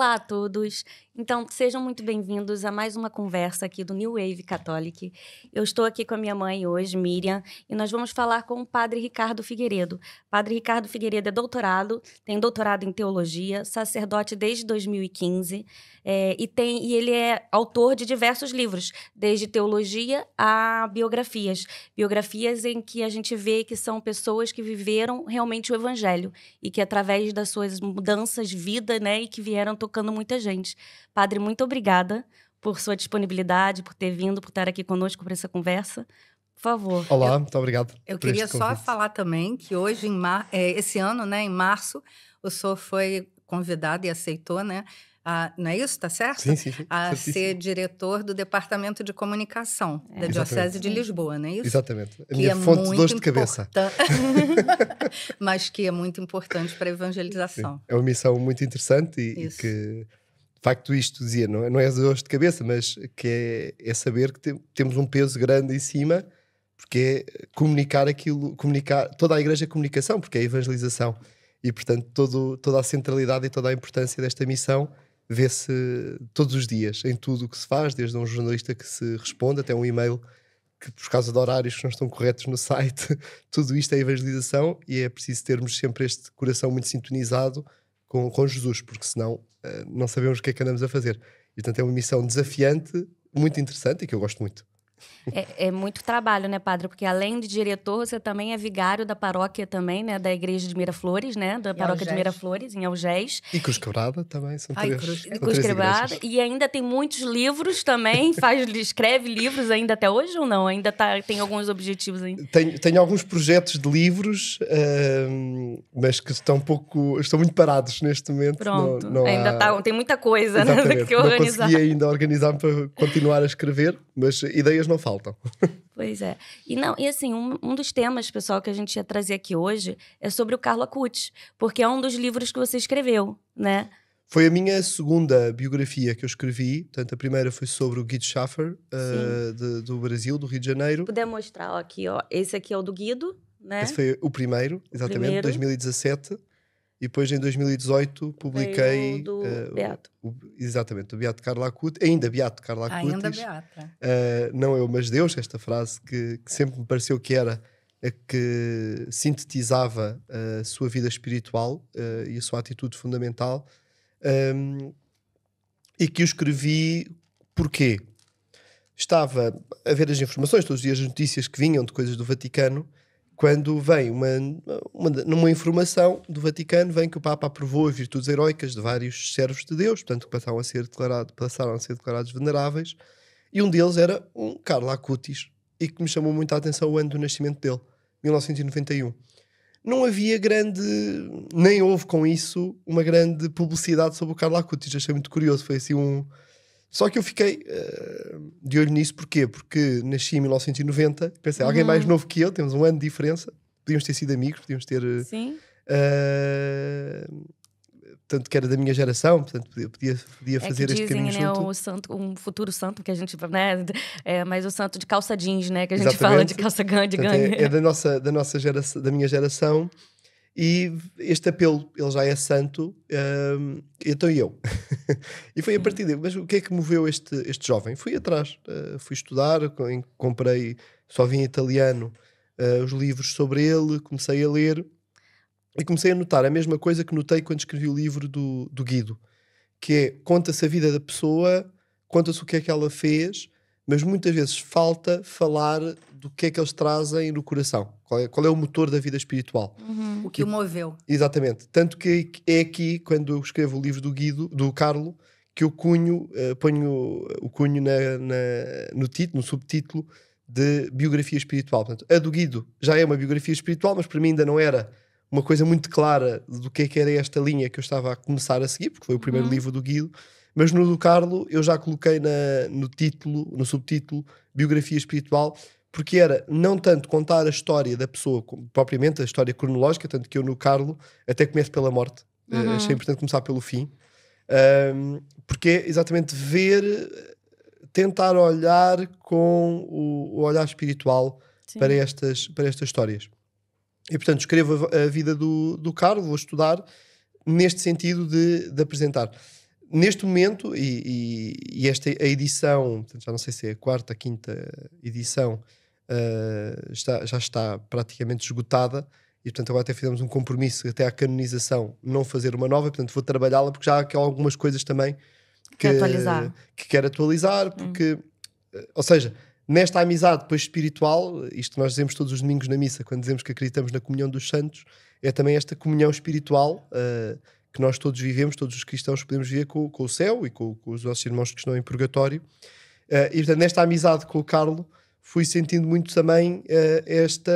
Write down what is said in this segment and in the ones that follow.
Olá a todos. Então, sejam muito bem-vindos a mais uma conversa aqui do New Wave Catholic. Eu estou aqui com a minha mãe hoje, Miriam, e nós vamos falar com o Padre Ricardo Figueiredo. Padre Ricardo Figueiredo é doutorado, tem doutorado em teologia, sacerdote desde 2015, e ele é autor de diversos livros, desde teologia a biografias. Biografias em que a gente vê que são pessoas que viveram realmente o evangelho e que através das suas mudanças de vida, né, e que vieram tocando muita gente. Padre, muito obrigada por sua disponibilidade, por ter vindo, por estar aqui conosco para essa conversa. Por favor. Olá, muito obrigado. Eu queria só falar também que hoje, esse ano, né, em março, o senhor foi convidado e aceitou, né? Não é isso? Está certo? Sim. A ser diretor do Departamento de Comunicação da Diocese de Lisboa, não é isso? Exatamente. A minha fonte de dores de cabeça. Mas que é muito importante para a evangelização. Sim. É uma missão muito interessante e que, de facto, isto dizia, não é dores de cabeça, mas que é saber que temos um peso grande em cima, porque é comunicar toda a igreja é comunicação, porque é evangelização. E, portanto, toda a centralidade e toda a importância desta missão vê-se todos os dias, em tudo o que se faz, desde um jornalista que se responde até um e-mail que, por causa de horários que não estão corretos no site, tudo isto é evangelização e é preciso termos sempre este coração muito sintonizado com Jesus, porque senão não sabemos o que é que andamos a fazer. E, portanto, é uma missão desafiante, muito interessante e que eu gosto muito. É muito trabalho, né, padre? Porque além de diretor, você também é vigário da paróquia também, né? Da igreja de Miraflores, né? Da paróquia de Miraflores, em Algés. E Cruz Quebrada também, são três igrejas. E ainda tem muitos livros também, escreve livros ainda até hoje ou não? Ainda tem alguns objetivos ainda? Tenho alguns projetos de livros, mas que estão muito parados neste momento. Pronto, tem muita coisa, né, que não organizar. Consegui ainda organizar para continuar a escrever, mas ideias não faltam. Pois é. E assim, um dos temas, pessoal, que a gente ia trazer aqui hoje é sobre o Carlo Acutis, porque é um dos livros que você escreveu, né? Foi a minha segunda biografia que eu escrevi. Portanto, a primeira foi sobre o Guido Schaffer, do Brasil, do Rio de Janeiro. Puder mostrar aqui, ó. Esse aqui é o do Guido, né? Esse foi o primeiro, exatamente, 2017. E depois, em 2018, publiquei... do Beato. Exatamente, o Beato Carlo Acutis. Ainda Beato Carlo Acutis. Ainda Beato. Não eu, mas Deus, esta frase que sempre me pareceu que era a que sintetizava a sua vida espiritual e a sua atitude fundamental. E que eu escrevi porquê? Estava a ver as informações, todos os dias as notícias que vinham de coisas do Vaticano, quando vem numa informação do Vaticano, vem que o Papa aprovou as virtudes heroicas de vários servos de Deus, portanto que passaram a ser declarados veneráveis, e um deles era um Carlo Acutis, e que me chamou muito a atenção o ano do nascimento dele, 1991. Não havia nem houve com isso uma grande publicidade sobre o Carlo Acutis. Achei muito curioso, foi assim Só que eu fiquei de olho nisso, porquê? Porque nasci em 1990, pensei, alguém mais novo que eu, temos um ano de diferença, podíamos ter sido amigos, podíamos ter... Sim. Portanto, que era da minha geração, portanto, podia fazer este caminho junto. Dizem, né, o santo, um futuro santo que a gente... Né, mas o santo de calça jeans, né, que a gente fala de calça de gangue. É da nossa geração, da minha geração, e este apelo, ele já é santo, então eu. E foi a partir dele. Mas o que é que moveu este jovem? Fui atrás, fui estudar, comprei, só vi em italiano, os livros sobre ele, comecei a ler, e comecei a notar a mesma coisa que notei quando escrevi o livro do Guido, que é, conta-se a vida da pessoa, conta-se o que é que ela fez, mas muitas vezes falta falar do que é que eles trazem no coração. Qual é o motor da vida espiritual? O que o moveu. Exatamente. Tanto que é aqui, quando eu escrevo o livro do Carlo, que eu ponho o cunho no título, no subtítulo de biografia espiritual. Portanto, a do Guido já é uma biografia espiritual, mas para mim ainda não era uma coisa muito clara do que é que era esta linha que eu estava a começar a seguir, porque foi o primeiro livro do Guido. Mas no do Carlo eu já coloquei no subtítulo, biografia espiritual, porque era não tanto contar a história da pessoa, propriamente a história cronológica, tanto que eu no Carlo até começo pela morte. Achei importante começar pelo fim. Porque é exatamente tentar olhar com o olhar espiritual para estas histórias. E, portanto, escrevo a vida do Carlo, vou estudar neste sentido de apresentar. neste momento, e esta a edição, já não sei se é a quarta, a quinta edição, já está praticamente esgotada, e portanto agora até fizemos um compromisso até à canonização não fazer uma nova, portanto vou trabalhá-la porque já há aqui algumas coisas também que quero atualizar, porque, ou seja, nesta amizade depois espiritual, isto que nós dizemos todos os domingos na missa, quando dizemos que acreditamos na comunhão dos santos, é também esta comunhão espiritual que nós todos vivemos, todos os cristãos podemos viver com o céu e com os nossos irmãos que estão em purgatório. E portanto, nesta amizade com o Carlo, fui sentindo muito também este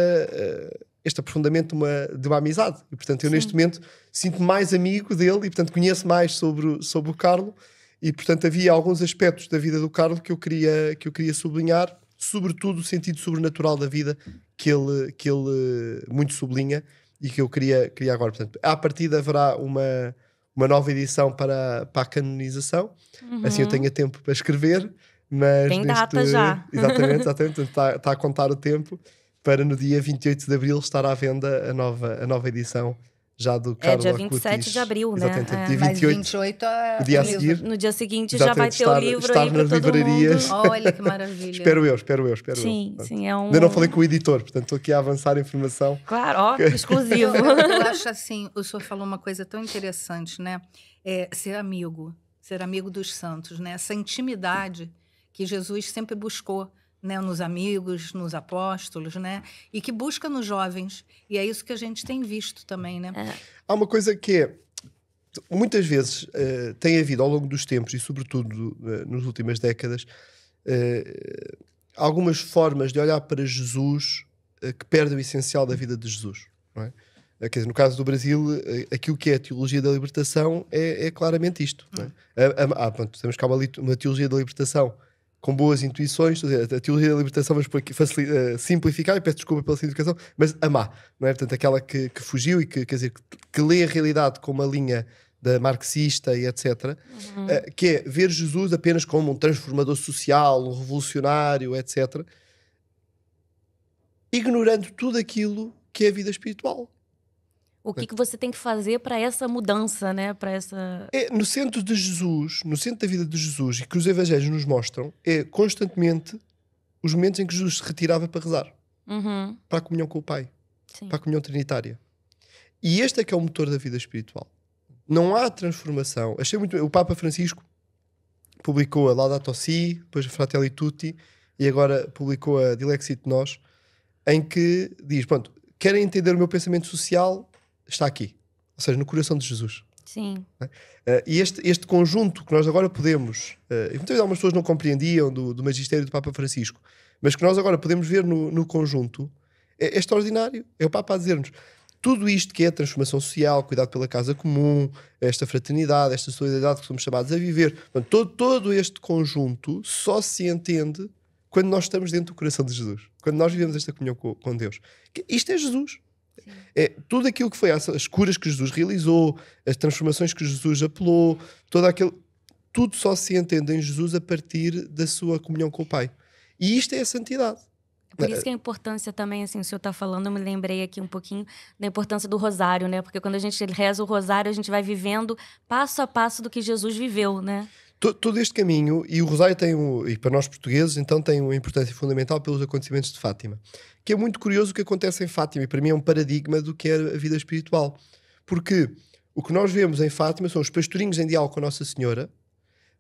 aprofundamento de uma amizade. E portanto, eu neste momento sinto mais amigo dele e portanto conheço mais sobre o Carlo. E portanto havia alguns aspectos da vida do Carlo que eu queria sublinhar, sobretudo o sentido sobrenatural da vida que ele muito sublinha e que eu queria agora. Portanto, à partida haverá uma nova edição para a canonização, assim eu tenho tempo para escrever, mas tem data já. Exatamente, portanto, está a contar o tempo para no dia 28 de Abril estar à venda a nova edição já do Carlo dia Acutis. 27 de Abril, né? Exatamente, dia 28, mas 28 é o dia a seguir. No dia seguinte já vai ter o livro estar aí para nas todo livrarias. mundo. Olha que maravilha. Espero eu. Sim, é um... Ainda não falei com o editor, portanto estou aqui a avançar a informação. Claro, ó, exclusivo. Eu acho assim, o senhor falou uma coisa tão interessante, né? Ser amigo dos santos, né? Essa intimidade que Jesus sempre buscou, né, nos amigos, nos apóstolos, né, e que busca nos jovens, e é isso que a gente tem visto também, né? Há uma coisa que muitas vezes tem havido ao longo dos tempos e sobretudo nas últimas décadas algumas formas de olhar para Jesus que perdem o essencial da vida de Jesus, não é? Quer dizer, no caso do Brasil, aquilo que é a teologia da libertação é claramente isto, não é? Pronto, temos cá uma teologia da libertação com boas intuições, a teologia da libertação, vamos por aqui simplificar, e peço desculpa pela simplificação, mas amar, não é? Portanto, aquela que fugiu e quer dizer, que lê a realidade com uma linha da marxista e etc., que é ver Jesus apenas como um transformador social, um revolucionário, etc., ignorando tudo aquilo que é a vida espiritual. O que você tem que fazer para essa mudança, né? Para essa... No centro de Jesus, no centro da vida de Jesus, e que os evangelhos nos mostram, é constantemente os momentos em que Jesus se retirava para rezar. Para a comunhão com o Pai. Sim. Para a comunhão trinitária. E este é que é o motor da vida espiritual. Não há transformação. Achei muito bem. O Papa Francisco publicou a Laudato Si, depois a Fratelli Tutti, e agora publicou a Dilexit Nos, em que diz, pronto, querem entender o meu pensamento social... está aqui, ou seja, no coração de Jesus. Sim. E este conjunto que nós agora podemos, e muitas vezes algumas pessoas não compreendiam do magistério do Papa Francisco, mas que nós agora podemos ver no conjunto, é extraordinário. É o Papa a dizer-nos tudo isto que é a transformação social, cuidado pela casa comum, esta fraternidade, esta solidariedade que somos chamados a viver. Portanto, todo este conjunto só se entende quando nós estamos dentro do coração de Jesus, quando nós vivemos esta comunhão com Deus. Isto é Jesus. É tudo aquilo que foi as curas que Jesus realizou, as transformações que Jesus apelou, tudo só se entende em Jesus a partir da sua comunhão com o Pai. E isto é a santidade. Por isso que a importância também, assim, o senhor está falando, eu me lembrei aqui um pouquinho da importância do rosário, né? Porque quando a gente reza o rosário, a gente vai vivendo passo a passo do que Jesus viveu, né? Todo este caminho, e o rosário e para nós portugueses, então tem uma importância fundamental pelos acontecimentos de Fátima. Que é muito curioso o que acontece em Fátima, e para mim é um paradigma do que é a vida espiritual. Porque o que nós vemos em Fátima são os pastorinhos em diálogo com a Nossa Senhora,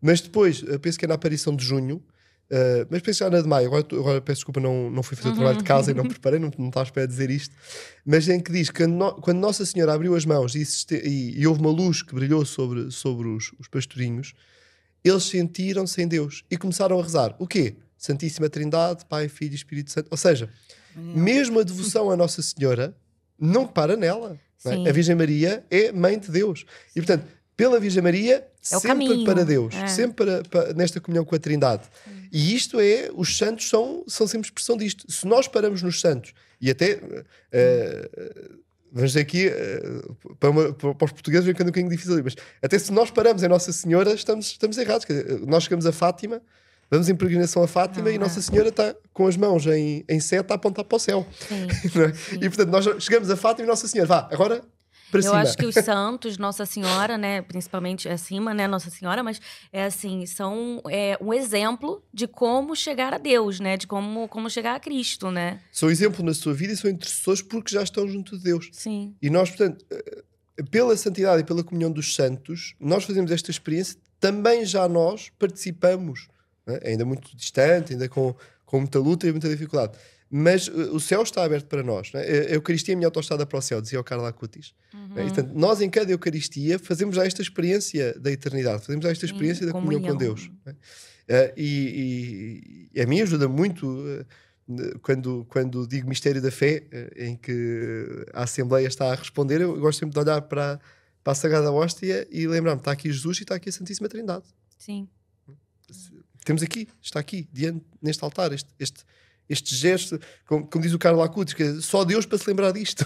mas depois, penso que é na aparição de junho, mas penso que já era de maio, agora peço desculpa, não fui fazer o trabalho de casa e não preparei, não estava à espera de dizer isto, mas em que diz que quando Nossa Senhora abriu as mãos e houve uma luz que brilhou sobre os pastorinhos, eles sentiram-se em Deus e começaram a rezar. O quê? Santíssima Trindade, Pai, Filho e Espírito Santo. Ou seja, mesmo a devoção à Nossa Senhora não para nela. Não é? A Virgem Maria é Mãe de Deus. E, portanto, pela Virgem Maria, sempre para Deus. Sempre nesta comunhão com a Trindade. E isto os santos são sempre expressão disto. Se nós paramos nos santos, e até... vamos dizer aqui, para os portugueses vem um bocadinho difícil, mas até se nós paramos em Nossa Senhora, estamos errados. Quer dizer, nós chegamos a Fátima, vamos em peregrinação a Fátima e Nossa Senhora está com as mãos em seta a apontar para o céu. Não é? E portanto, nós chegamos a Fátima e Nossa Senhora, vá, agora para Eu cima. acho que os santos, Nossa Senhora, né, principalmente acima, né, Nossa Senhora, mas são um exemplo de como chegar a Deus, né, de como chegar a Cristo, né? São exemplo na sua vida e são intercessores porque já estão junto de Deus. Sim. E nós, portanto, pela santidade e pela comunhão dos santos, nós fazemos esta experiência, também já nós participamos, né? Ainda muito distante, ainda com muita luta e muita dificuldade. Mas o céu está aberto para nós. Né? A Eucaristia é a minha autoestrada para o céu, dizia o Carlo Acutis. Né? E, portanto, nós em cada Eucaristia fazemos já esta experiência da eternidade, fazemos já esta experiência da comunhão com Deus. Né? E a mim ajuda muito quando digo mistério da fé, em que a Assembleia está a responder, eu gosto sempre de olhar para a Sagrada Hóstia e lembrar-me, está aqui Jesus e está aqui a Santíssima Trindade. Sim. Temos aqui, está aqui, diante, neste altar, este gesto, como diz o Carlo Acutis, que é só Deus para se lembrar disto.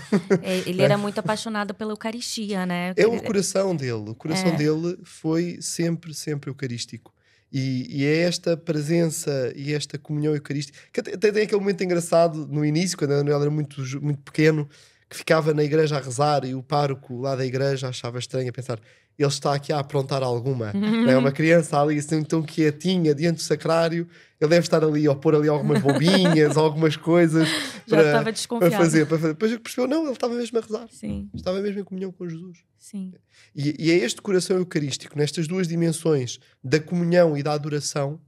Ele era muito apaixonado pela Eucaristia, né? É o coração dele. O coração dele foi sempre, sempre eucarístico. E é esta presença e esta comunhão eucarística, que até tem aquele momento engraçado no início, quando ele era muito, muito pequeno, que ficava na igreja a rezar e o pároco lá da igreja achava estranho a pensar, ele está aqui a aprontar alguma. É uma criança ali assim tão quietinha diante do sacrário, ele deve estar ali a pôr ali algumas bombinhas, algumas coisas Já para fazer. Depois percebeu, não, ele estava mesmo a rezar. Sim. Estava mesmo em comunhão com Jesus. Sim. E é este coração eucarístico, nestas duas dimensões da comunhão e da adoração,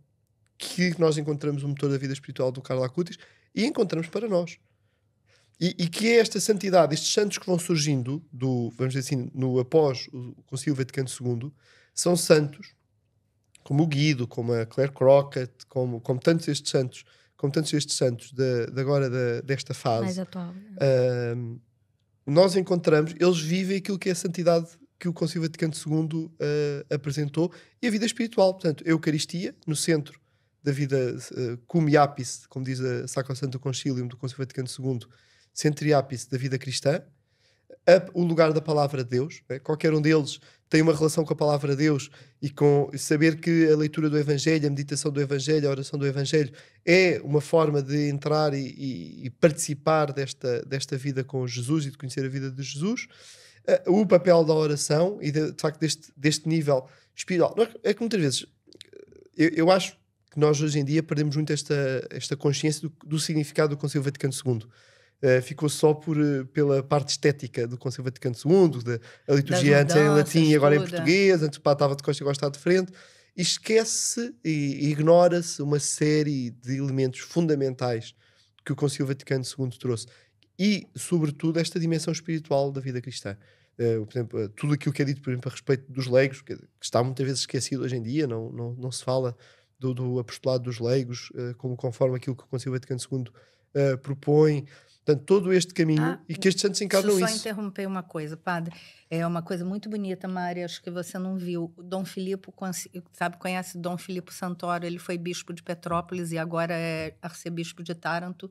que nós encontramos o motor da vida espiritual do Carlo Acutis e encontramos para nós. E que é esta santidade, estes santos que vão surgindo, vamos dizer assim, após o Concílio Vaticano II, são santos, como o Guido, como a Claire Crockett, como tantos estes santos, desta fase. Mais atual. Né? Nós encontramos, eles vivem aquilo que é a santidade que o Concílio Vaticano II apresentou, e a vida espiritual, portanto, a Eucaristia, no centro da vida cum iapis, como diz a Sacrosanto Concilium do Concílio Vaticano II, centro iapis da vida cristã, o lugar da palavra de Deus, né? Qualquer um deles tem uma relação com a palavra de Deus e com saber que a leitura do Evangelho, a meditação do Evangelho, a oração do Evangelho é uma forma de entrar e participar desta vida com Jesus e de conhecer a vida de Jesus. O papel da oração e de facto deste nível espiritual. É que muitas vezes eu acho que nós hoje em dia perdemos muito esta consciência do significado do Concílio Vaticano II. Ficou só pela parte estética do Concílio Vaticano II, a liturgia antes era em latim e agora em português, antes o Papa estava de costas e agora está de frente, e esquece e ignora-se uma série de elementos fundamentais que o Concílio Vaticano II trouxe. E, sobretudo, esta dimensão espiritual da vida cristã. Por exemplo, tudo aquilo que é dito, por exemplo, a respeito dos leigos, que está muitas vezes esquecido hoje em dia, não se fala do apostolado dos leigos, conforme aquilo que o Concílio Vaticano II propõe. Portanto, todo este caminho e que estes santos encarnam isso. Só interromper uma coisa, padre. É uma coisa muito bonita, Mari, acho que você não viu. O Dom Filipe, conhece Dom Filipe Santoro, ele foi bispo de Petrópolis e agora é arcebispo de Taranto.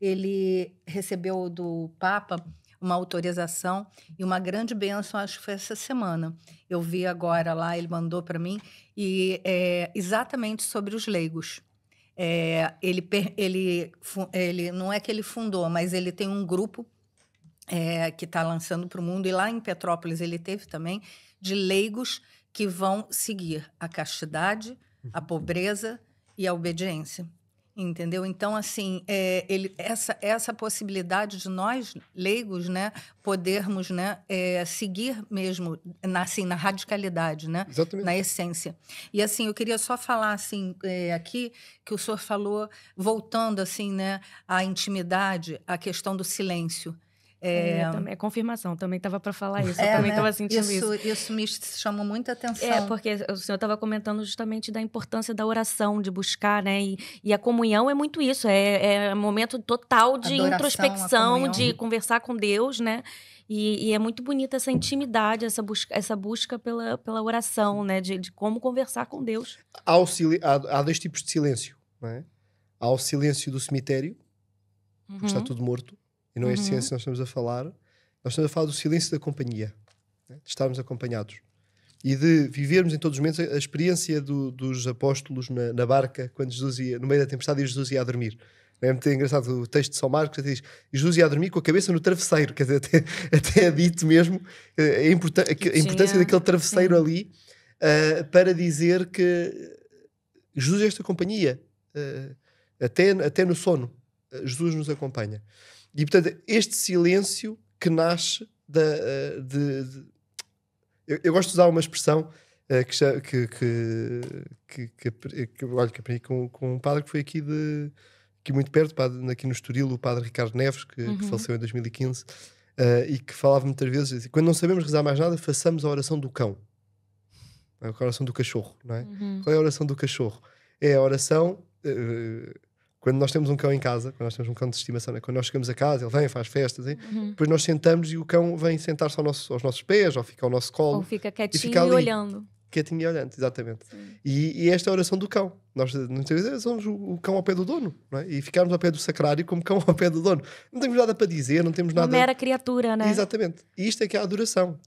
Ele recebeu do Papa uma autorização e uma grande bênção, acho que foi essa semana. Eu vi agora lá, ele mandou para mim, e exatamente sobre os leigos. Ele não é que ele fundou, mas ele tem um grupo que está lançando para o mundo, e lá em Petrópolis ele teve também, de leigos que vão seguir a castidade, a pobreza e a obediência. Entendeu? Então, assim, essa possibilidade de nós, leigos, né, podermos, né, seguir mesmo na radicalidade, né, na essência. E, assim, eu queria só falar, assim, aqui, que o senhor falou, voltando, assim, né, à intimidade, à questão do silêncio. É confirmação, também estava para falar isso, eu também estava sentindo isso. Isso me chamou muita atenção. Porque o senhor estava comentando justamente da importância da oração, de buscar, né? E a comunhão é muito isso, é um momento total de introspecção, de conversar com Deus, né? E é muito bonita essa intimidade, essa busca pela oração, né? De como conversar com Deus. Há dois tipos de silêncio, não é? Há o silêncio do cemitério, porque está tudo morto. E não é este silêncio que nós estamos a falar. Nós estamos a falar do silêncio da companhia. Né? De estarmos acompanhados. E de vivermos em todos os momentos a experiência dos apóstolos na barca, quando Jesus ia, no meio da tempestade, e Jesus ia a dormir. É muito engraçado o texto de São Marcos, que diz: Jesus ia a dormir com a cabeça no travesseiro. Quer dizer, até é dito mesmo a importância daquele travesseiro ali, para dizer que Jesus é esta companhia, até no sono. Jesus nos acompanha. E, portanto, este silêncio que nasce eu gosto de usar uma expressão que aprendi com um padre que foi aqui muito perto, aqui no Estoril, o padre Ricardo Neves, que faleceu em 2015, e que falava muitas vezes: quando não sabemos rezar mais nada, façamos a oração do cão. A oração do cachorro, não é? Qual é a oração do cachorro? É a oração... quando nós temos um cão em casa, quando nós temos um cão de estimação, quando nós chegamos a casa, ele vem, faz festas, depois nós sentamos e o cão vem sentar-se aos nossos pés, ou fica ao nosso colo. Ou fica quietinho e olhando. Quietinho e olhando, exatamente. E esta é a oração do cão. Nós muitas vezes somos o cão ao pé do dono, não é? E ficarmos ao pé do sacrário como cão ao pé do dono. Não temos nada para dizer, não temos nada... Uma mera criatura, né? Exatamente. E isto é que é a adoração.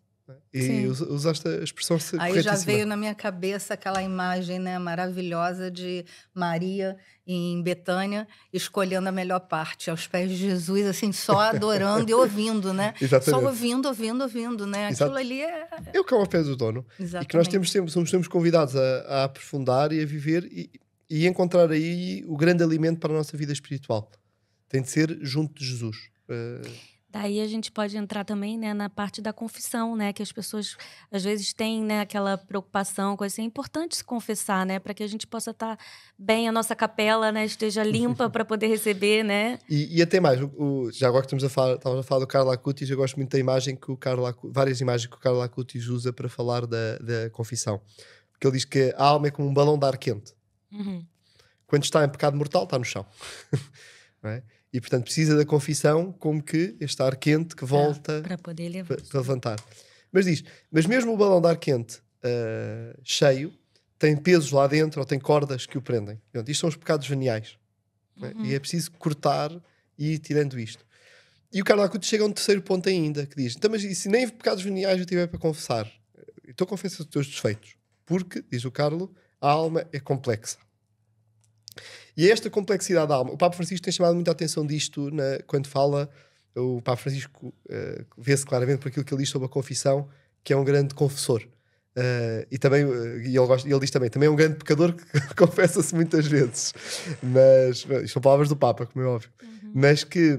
E usaste a expressão corretíssima. Aí já veio na minha cabeça aquela imagem, né, maravilhosa de Maria em Betânia escolhendo a melhor parte, aos pés de Jesus, assim, só adorando e ouvindo, né? Exatamente. Só ouvindo, né? Exato. Aquilo ali é o cão ao pé do dono. Exatamente. E que nós somos sempre convidados a aprofundar e a viver e encontrar aí o grande alimento para a nossa vida espiritual. Tem de ser junto de Jesus. Daí a gente pode entrar também, né, na parte da confissão, né, que as pessoas às vezes têm, né, aquela preocupação, coisa assim. É importante se confessar, né, para que a gente possa estar bem, a nossa capela, né, esteja limpa para poder receber, né. E até mais, já agora que estávamos a falar do Carlo Acutis, eu gosto muito da imagem que várias imagens que o Carlo Acutis usa para falar da confissão. Porque ele diz que a alma é como um balão de ar quente. Quando está em pecado mortal, está no chão. Não é? E, portanto, precisa da confissão como que este ar quente que volta para poder para levantar. Mas mesmo o balão de ar quente cheio tem pesos lá dentro ou tem cordas que o prendem. Portanto, isto são os pecados veniais. E é preciso cortar e ir tirando isto. E o Carlo Acutis chega a um terceiro ponto ainda, que diz: então, mas e se nem pecados veniais eu tiver para confessar? Então confessa os teus defeitos. Porque, diz o Carlo, a alma é complexa. E esta complexidade da alma, o Papa Francisco tem chamado muita atenção disto, quando fala. O Papa Francisco vê-se claramente por aquilo que ele diz sobre a confissão, que é um grande confessor. E também, ele diz também é um grande pecador que confessa-se muitas vezes. Mas isto são palavras do Papa, como é óbvio. Mas que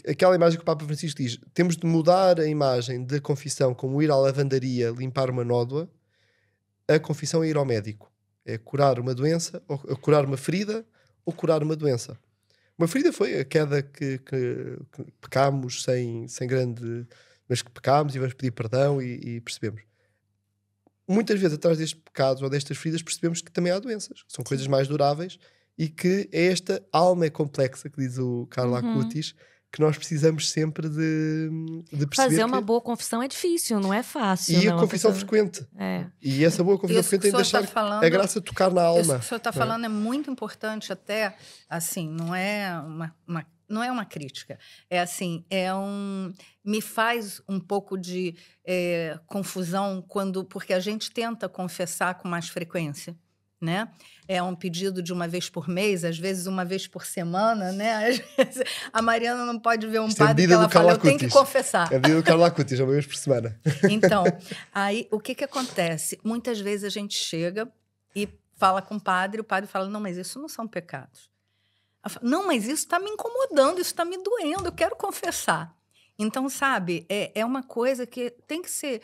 aquela imagem que o Papa Francisco diz: temos de mudar a imagem da confissão como ir à lavandaria limpar uma nódoa. A confissão é ir ao médico. É curar uma doença, ou curar uma ferida, ou curar uma doença. Uma ferida foi a queda que pecámos sem grande... Mas que pecámos e vamos pedir perdão e percebemos. Muitas vezes, atrás destes pecados ou destas feridas, percebemos que também há doenças. Que são coisas mais duráveis e que é esta alma complexa, que diz o Carlo Acutis, que nós precisamos sempre de perceber. Fazer uma boa confissão é difícil, não é fácil. E a confissão frequente. E essa boa confissão frequente tem de deixar a graça tocar na alma. Isso que o senhor está falando é muito importante, até assim, não é uma crítica. É assim, me faz um pouco de confusão porque a gente tenta confessar com mais frequência. Né? É um pedido de uma vez por mês, às vezes uma vez por semana, né? Às vezes, a Mariana não pode ver um padre que ela fala: eu tenho que confessar. É a medida do Carlo Acutis, uma vez por semana. Então, aí o que acontece? Muitas vezes a gente chega e fala com o padre fala: não, mas isso não são pecados. Falo, não, mas isso está me incomodando, isso está me doendo, eu quero confessar. Então, sabe, é uma coisa que tem que ser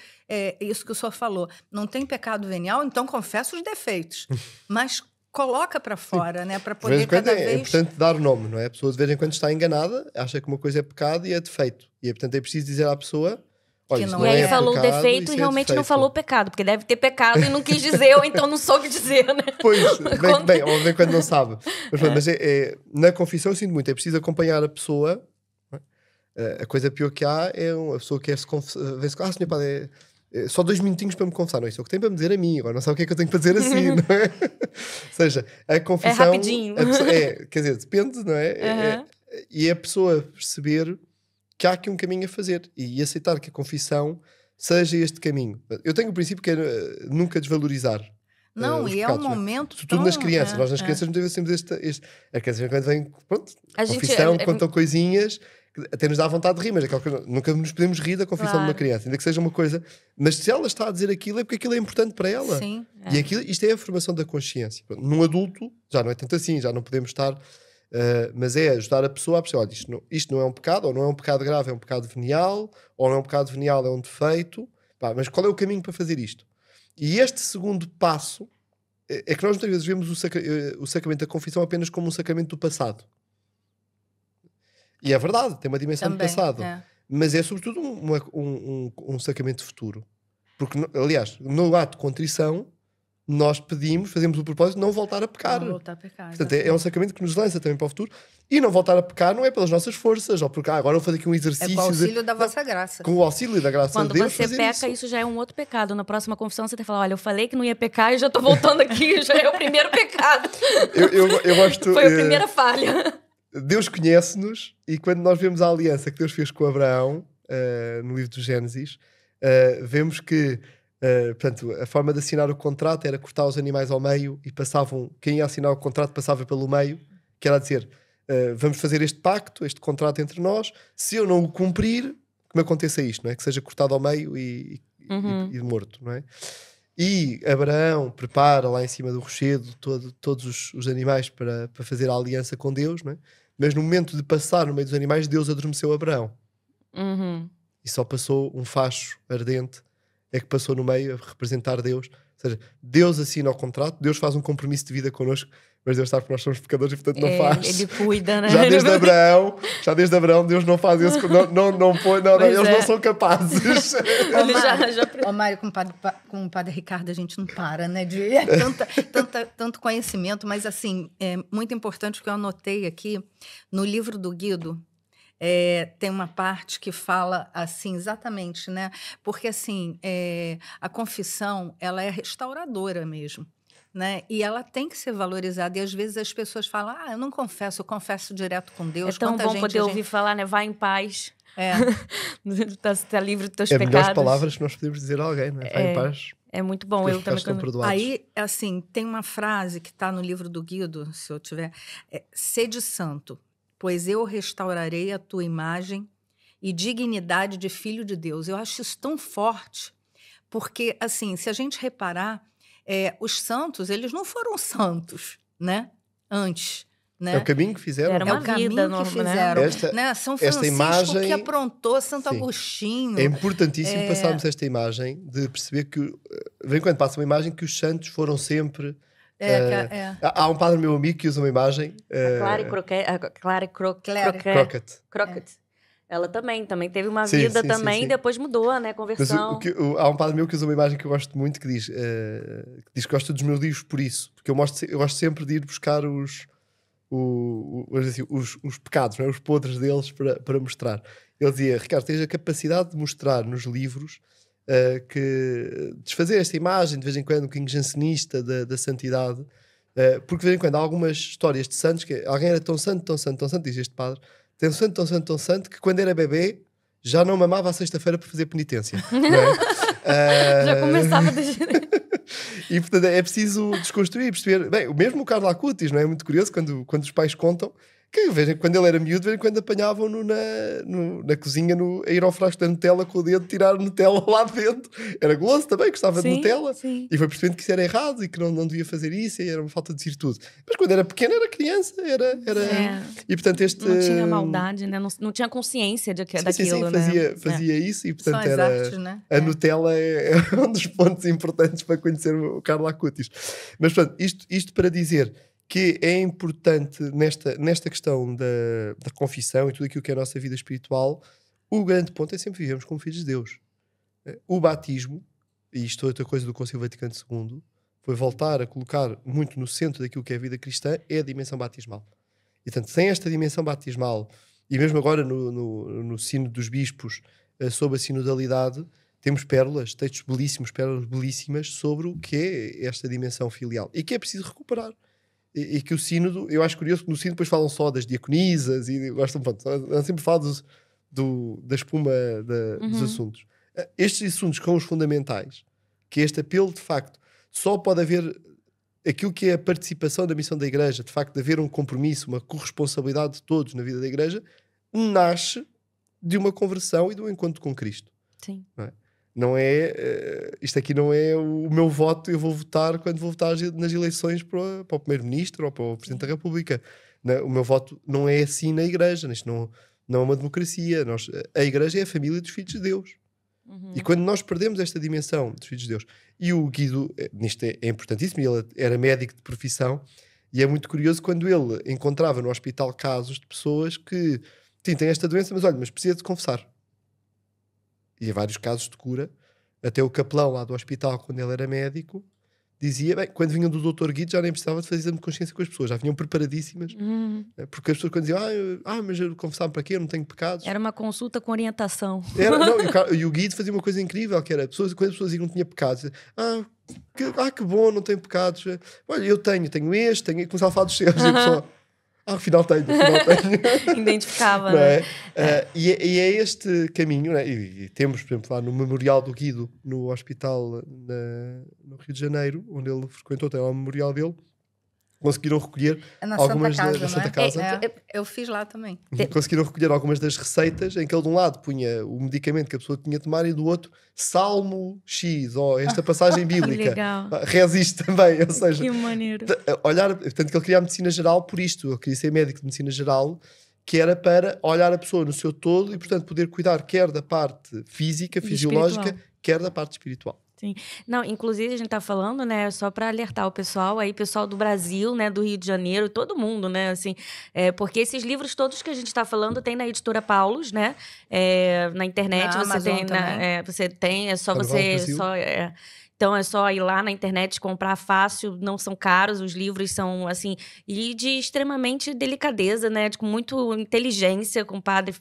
isso que o senhor falou. Não tem pecado venial, então confessa os defeitos. Mas coloca para fora, né? Para poder cada vez... É importante dar o nome, não é? A pessoa de vez em quando está enganada, acha que uma coisa é pecado e é defeito. E, portanto, é preciso dizer à pessoa... Olha, e aí falou pecado, defeito e realmente não falou pecado, porque deve ter pecado e não quis dizer, ou então não soube dizer, né? Pois, ou bem quando não sabe. Mas na confissão eu sinto muito, é preciso acompanhar a pessoa... A coisa pior que há é uma pessoa que quer se confessar. Senhor padre, só 2 minutinhos para me confessar. Não, isso é o que tem para me dizer a mim. Agora não sabe o que é que eu tenho para dizer assim, não é? Ou seja, a confissão... É rapidinho. Quer dizer, depende, não é? E a pessoa perceber que há aqui um caminho a fazer e aceitar que a confissão seja este caminho. Eu tenho o princípio que é nunca desvalorizar. Não, os e pecados, é um momento sobretudo tão... nas crianças. Nós nas crianças não temos a criança quando vem, pronto, A gente- confissão, contam coisinhas, que até nos dá vontade de rir, mas nunca nos podemos rir da confissão de uma Claro. criança, ainda que seja uma coisa. Mas se ela está a dizer aquilo, é porque aquilo é importante para ela. Sim. E isto é a formação da consciência. Num adulto, já não é tanto assim, já não podemos estar. Mas é ajudar a pessoa a perceber: olha, isto não é um pecado, ou não é um pecado grave, é um pecado venial, ou não é um pecado venial, é um defeito. Pá, mas qual é o caminho para fazer isto? E este segundo passo é que nós muitas vezes vemos o sacramento da confissão apenas como um sacramento do passado. E é verdade, tem uma dimensão Também, do passado. é. Mas é sobretudo um sacramento futuro. Porque, aliás, no ato de contrição, nós pedimos, fazemos o propósito de não voltar a pecar. Não voltar a pecar. Portanto, é um sacramento que nos lança também para o futuro. E não voltar a pecar não é pelas nossas forças, ou porque agora vou fazer aqui um exercício. É com o auxílio da vossa graça. Com o auxílio da graça Quando de Deus. você fazer peca, isso já é um outro pecado. Na próxima confissão, você tem que falar: olha, eu falei que não ia pecar e já tô voltando aqui, já é o primeiro pecado. Eu gosto. Foi a primeira falha. Deus conhece-nos, e quando nós vemos a aliança que Deus fez com Abraão, no livro do Gênesis, vemos que portanto, a forma de assinar o contrato era cortar os animais ao meio, e quem ia assinar o contrato passava pelo meio, que era dizer: vamos fazer este pacto, este contrato entre nós, se eu não o cumprir, que me aconteça isto, não é? Que seja cortado ao meio e morto, não é? E Abraão prepara lá em cima do rochedo todos os animais para fazer a aliança com Deus, não é? Mas no momento de passar no meio dos animais, Deus adormeceu Abraão. E só passou um facho ardente, é que passou no meio a representar Deus. Ou seja, Deus assina o contrato, Deus faz um compromisso de vida connosco, mas Deus sabe que nós somos pecadores e portanto não faz. Ele cuida, né? Já desde Abraão, Deus não faz isso, não põe, eles não são capazes. Ô, Mário, com o padre Ricardo a gente não para, né? De tanto conhecimento, mas assim, é muito importante que eu anotei aqui no livro do Guido. Tem uma parte que fala assim, exatamente, né? Porque assim, a confissão, ela é restauradora mesmo, né? E ela tem que ser valorizada. E às vezes as pessoas falam: eu não confesso, eu confesso direto com Deus. É tão bom poder ouvir falar, né? Vai em paz. Tá livre dos teus pecados. Melhores palavras que nós podemos dizer a alguém, né? Vai em paz. É muito bom. Eu também estão perdoados. Aí, assim, tem uma frase que está no livro do Guido, se eu tiver: sede santo, pois eu restaurarei a tua imagem e dignidade de filho de Deus. Eu acho isso tão forte, porque, assim, se a gente reparar, os santos, eles não foram santos, né? Antes, né? É o caminho que fizeram. Era uma vida que fizeram. Né? São Francisco imagem, que aprontou, Santo sim, Agostinho. É importantíssimo passarmos esta imagem, de perceber que, de vez em quando passa uma imagem que os santos foram sempre... Há um padre meu amigo que usa uma imagem... Clary Crockett. Ela também teve uma vida também, depois mudou, né? Conversão. Há um padre meu que usa uma imagem que eu gosto muito, que diz que gosta dos meus livros por isso. Porque eu gosto sempre de ir buscar os pecados, não é? Os podres deles para mostrar. Ele dizia: Ricardo, tens a capacidade de mostrar nos livros que desfazer esta imagem de vez em quando um bocadinho jansenista da santidade, porque de vez em quando há algumas histórias de santos que alguém era tão santo, diz este padre, tão santo que quando era bebê já não mamava à sexta-feira para fazer penitência, não é? Já começava a e portanto é preciso desconstruir, perceber. Bem, o mesmo o Carlo Acutis, não é? Muito curioso quando os pais contam que quando ele era miúdo, de vez em quando apanhavam-no na cozinha a ir ao frasco da Nutella com o dedo, tirar Nutella lá dentro. Era goloso também, gostava de Nutella. Sim. E foi percebendo que isso era errado e que não devia fazer isso, e era uma falta de virtude. Mas quando era pequeno, era criança. E portanto não tinha maldade, né? Não tinha consciência daquilo, sim, fazia isso, e portanto são as artes, né? A Nutella é um dos pontos importantes para conhecer o Carlo Acutis. Mas portanto, isto para dizer que é importante nesta questão da confissão e tudo aquilo que é a nossa vida espiritual. O grande ponto é sempre vivemos como filhos de Deus. O batismo, e isto é outra coisa do Concílio Vaticano II, foi voltar a colocar muito no centro daquilo que é a vida cristã, é a dimensão batismal. E portanto, sem esta dimensão batismal, e mesmo agora no Sínodo dos Bispos, sobre a sinodalidade, temos textos belíssimos, pérolas belíssimas sobre o que é esta dimensão filial, e que é preciso recuperar. E que o sínodo, eu acho curioso que no sínodo depois falam só das diaconisas e gostam, sempre falam da espuma dos assuntos. Estes assuntos são os fundamentais, que é este apelo de facto. só pode haver aquilo que é a participação da missão da igreja, de facto de haver um compromisso, uma corresponsabilidade de todos na vida da igreja, nasce de uma conversão e de um encontro com Cristo. Sim. Não é, isto aqui não é o meu voto, eu vou votar quando vou votar nas eleições para o Primeiro-Ministro ou para o Presidente da República. O meu voto não é assim na igreja, isto não é uma democracia. A igreja é a família dos filhos de Deus. E quando nós perdemos esta dimensão dos filhos de Deus, e o Guido, nisto é importantíssimo, ele era médico de profissão, e é muito curioso quando ele encontrava no hospital casos de pessoas que têm esta doença, mas precisa de confessar. E há vários casos de cura. Até o capelão lá do hospital, quando ele era médico, dizia, bem, quando vinham do Dr. Guido já nem precisava de fazer exame de consciência com as pessoas, já vinham preparadíssimas. Porque as pessoas quando diziam, mas eu confessar para quê? Eu não tenho pecados. Era uma consulta com orientação. E o Guido fazia uma coisa incrível, que era, quando as pessoas diziam que não tinha pecados, que bom, não tenho pecados. Olha, eu tenho este, e começava a falar dos seus, e a pessoa, afinal tenho. Identificava, não né? E é este caminho, né? E temos, por exemplo, lá no Memorial do Guido, no hospital no Rio de Janeiro, onde ele frequentou, tem lá o memorial dele, conseguiram recolher algumas da Santa Casa. Eu fiz lá também. Conseguiram recolher algumas das receitas em que ele de um lado punha o medicamento que a pessoa tinha de tomar e do outro Salmo X, esta passagem bíblica. Legal. Resiste também, ou seja, Que maneiro. Portanto que ele queria a medicina geral por isto, ele queria ser médico de medicina geral, que era para olhar a pessoa no seu todo e portanto poder cuidar quer da parte física, fisiológica, quer da parte espiritual. Sim. Não, inclusive a gente tá falando, né, só para alertar o pessoal do Brasil, né, do Rio de Janeiro, todo mundo, né, assim, porque esses livros todos que a gente tá falando tem na editora Paulus, né, na internet você tem, é só então é só ir lá na internet comprar fácil, não são caros, os livros são assim, e de extremamente delicadeza, né, com muito inteligência com o padre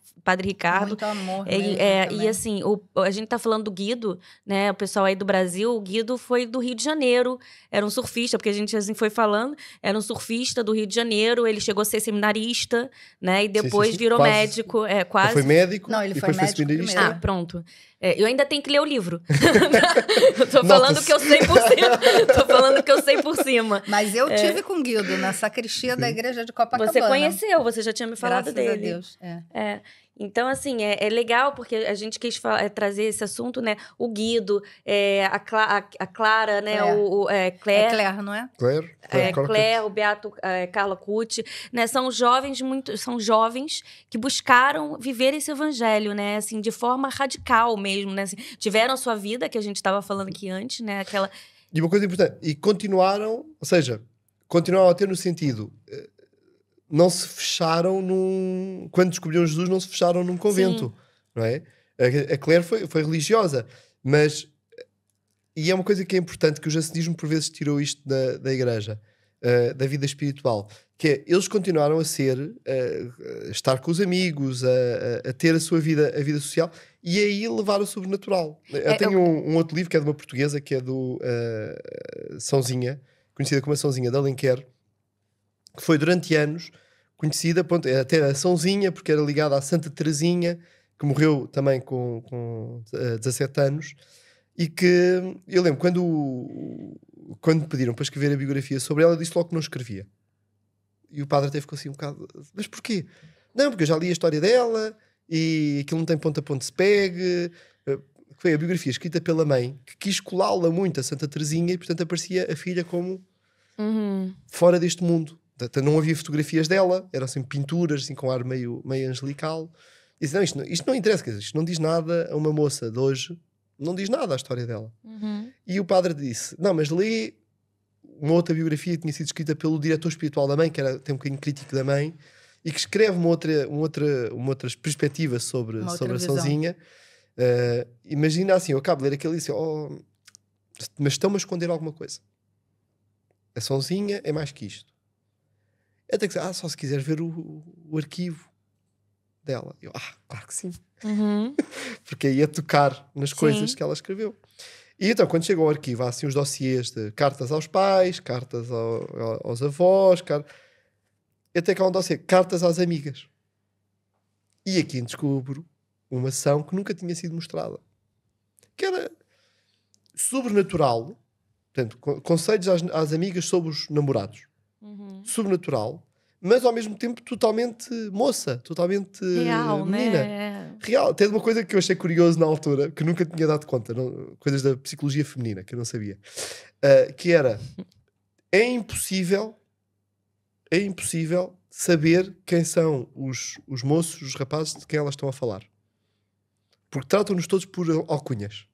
Ricardo. Muito amor e assim, a gente tá falando do Guido, né, o pessoal aí do Brasil, o Guido foi do Rio de Janeiro, era um surfista, porque a gente assim foi falando, era um surfista do Rio de Janeiro, ele chegou a ser seminarista, né, e depois virou médico, quase. Ele foi médico, não, ele foi médico primeiro. Pronto. Eu ainda tenho que ler o livro. Eu tô falando que eu sei por cima. Tô falando que eu sei por cima. Mas eu tive com o Guido na sacristia da igreja de Copacabana. Você conheceu, você já tinha me falado dele. Graças a Deus. Então, assim, é legal porque a gente quis trazer esse assunto, né? O Guido, a Clara, né? Claire. É Claire, não é? Claire, o Beato Carla Cucci, né? São jovens que buscaram viver esse evangelho, né? Assim, de forma radical mesmo, né? Assim, tiveram a sua vida, que a gente estava falando aqui antes, né? E uma coisa importante, e continuaram a ter no sentido... não se fecharam quando descobriram Jesus, não se fecharam num convento. Não é? A Claire foi religiosa, mas... E é uma coisa que é importante, que o jansenismo por vezes tirou isto da igreja, da vida espiritual, que é, eles continuaram a estar com os amigos, a ter a sua vida, a vida social, e aí levar o sobrenatural. Eu tenho um outro livro, que é de uma portuguesa, que é do Sãozinha, conhecida como a Sãozinha de Alenquer, que foi durante anos conhecida, até a Sãozinha, porque era ligada à Santa Teresinha, que morreu também com 17 anos, e que eu lembro, quando pediram para escrever a biografia sobre ela, disse logo que não escrevia. E o padre até ficou assim um bocado, mas porquê? Não, porque eu já li a história dela, e aquilo não tem ponto a ponto se pegue. Foi a biografia escrita pela mãe, que quis colá-la muito a Santa Teresinha, e portanto aparecia a filha como fora deste mundo. Não havia fotografias dela, eram assim pinturas assim, com ar meio angelical. E disse, não, isto não interessa, isto não diz nada a uma moça de hoje, não diz nada à história dela. E o padre disse, não, mas lê uma outra biografia que tinha sido escrita pelo diretor espiritual da mãe, que tem um bocadinho crítico da mãe, e que escreve uma outra perspectiva sobre a Sãozinha. Imagina assim, eu acabo de ler aquele e disse, mas estão-me a esconder alguma coisa. A Sãozinha é mais que isto. Até que só se quiser ver o arquivo dela. Eu, claro que sim. Porque aí ia tocar nas coisas que ela escreveu. E então, quando chega ao arquivo, há assim os dossiês de cartas aos pais, cartas aos avós, até que há um dossiê, cartas às amigas. E aqui descubro uma ação que nunca tinha sido mostrada. Que era sobrenatural, Portanto, conselhos às amigas sobre os namorados. Sobrenatural, mas ao mesmo tempo totalmente moça, totalmente real, menina. né? Real. Tem uma coisa que eu achei curioso na altura, que nunca tinha dado conta, coisas da psicologia feminina, que eu não sabia, que era, é impossível saber quem são os moços, os rapazes de quem elas estão a falar. Porque tratam-nos todos por alcunhas.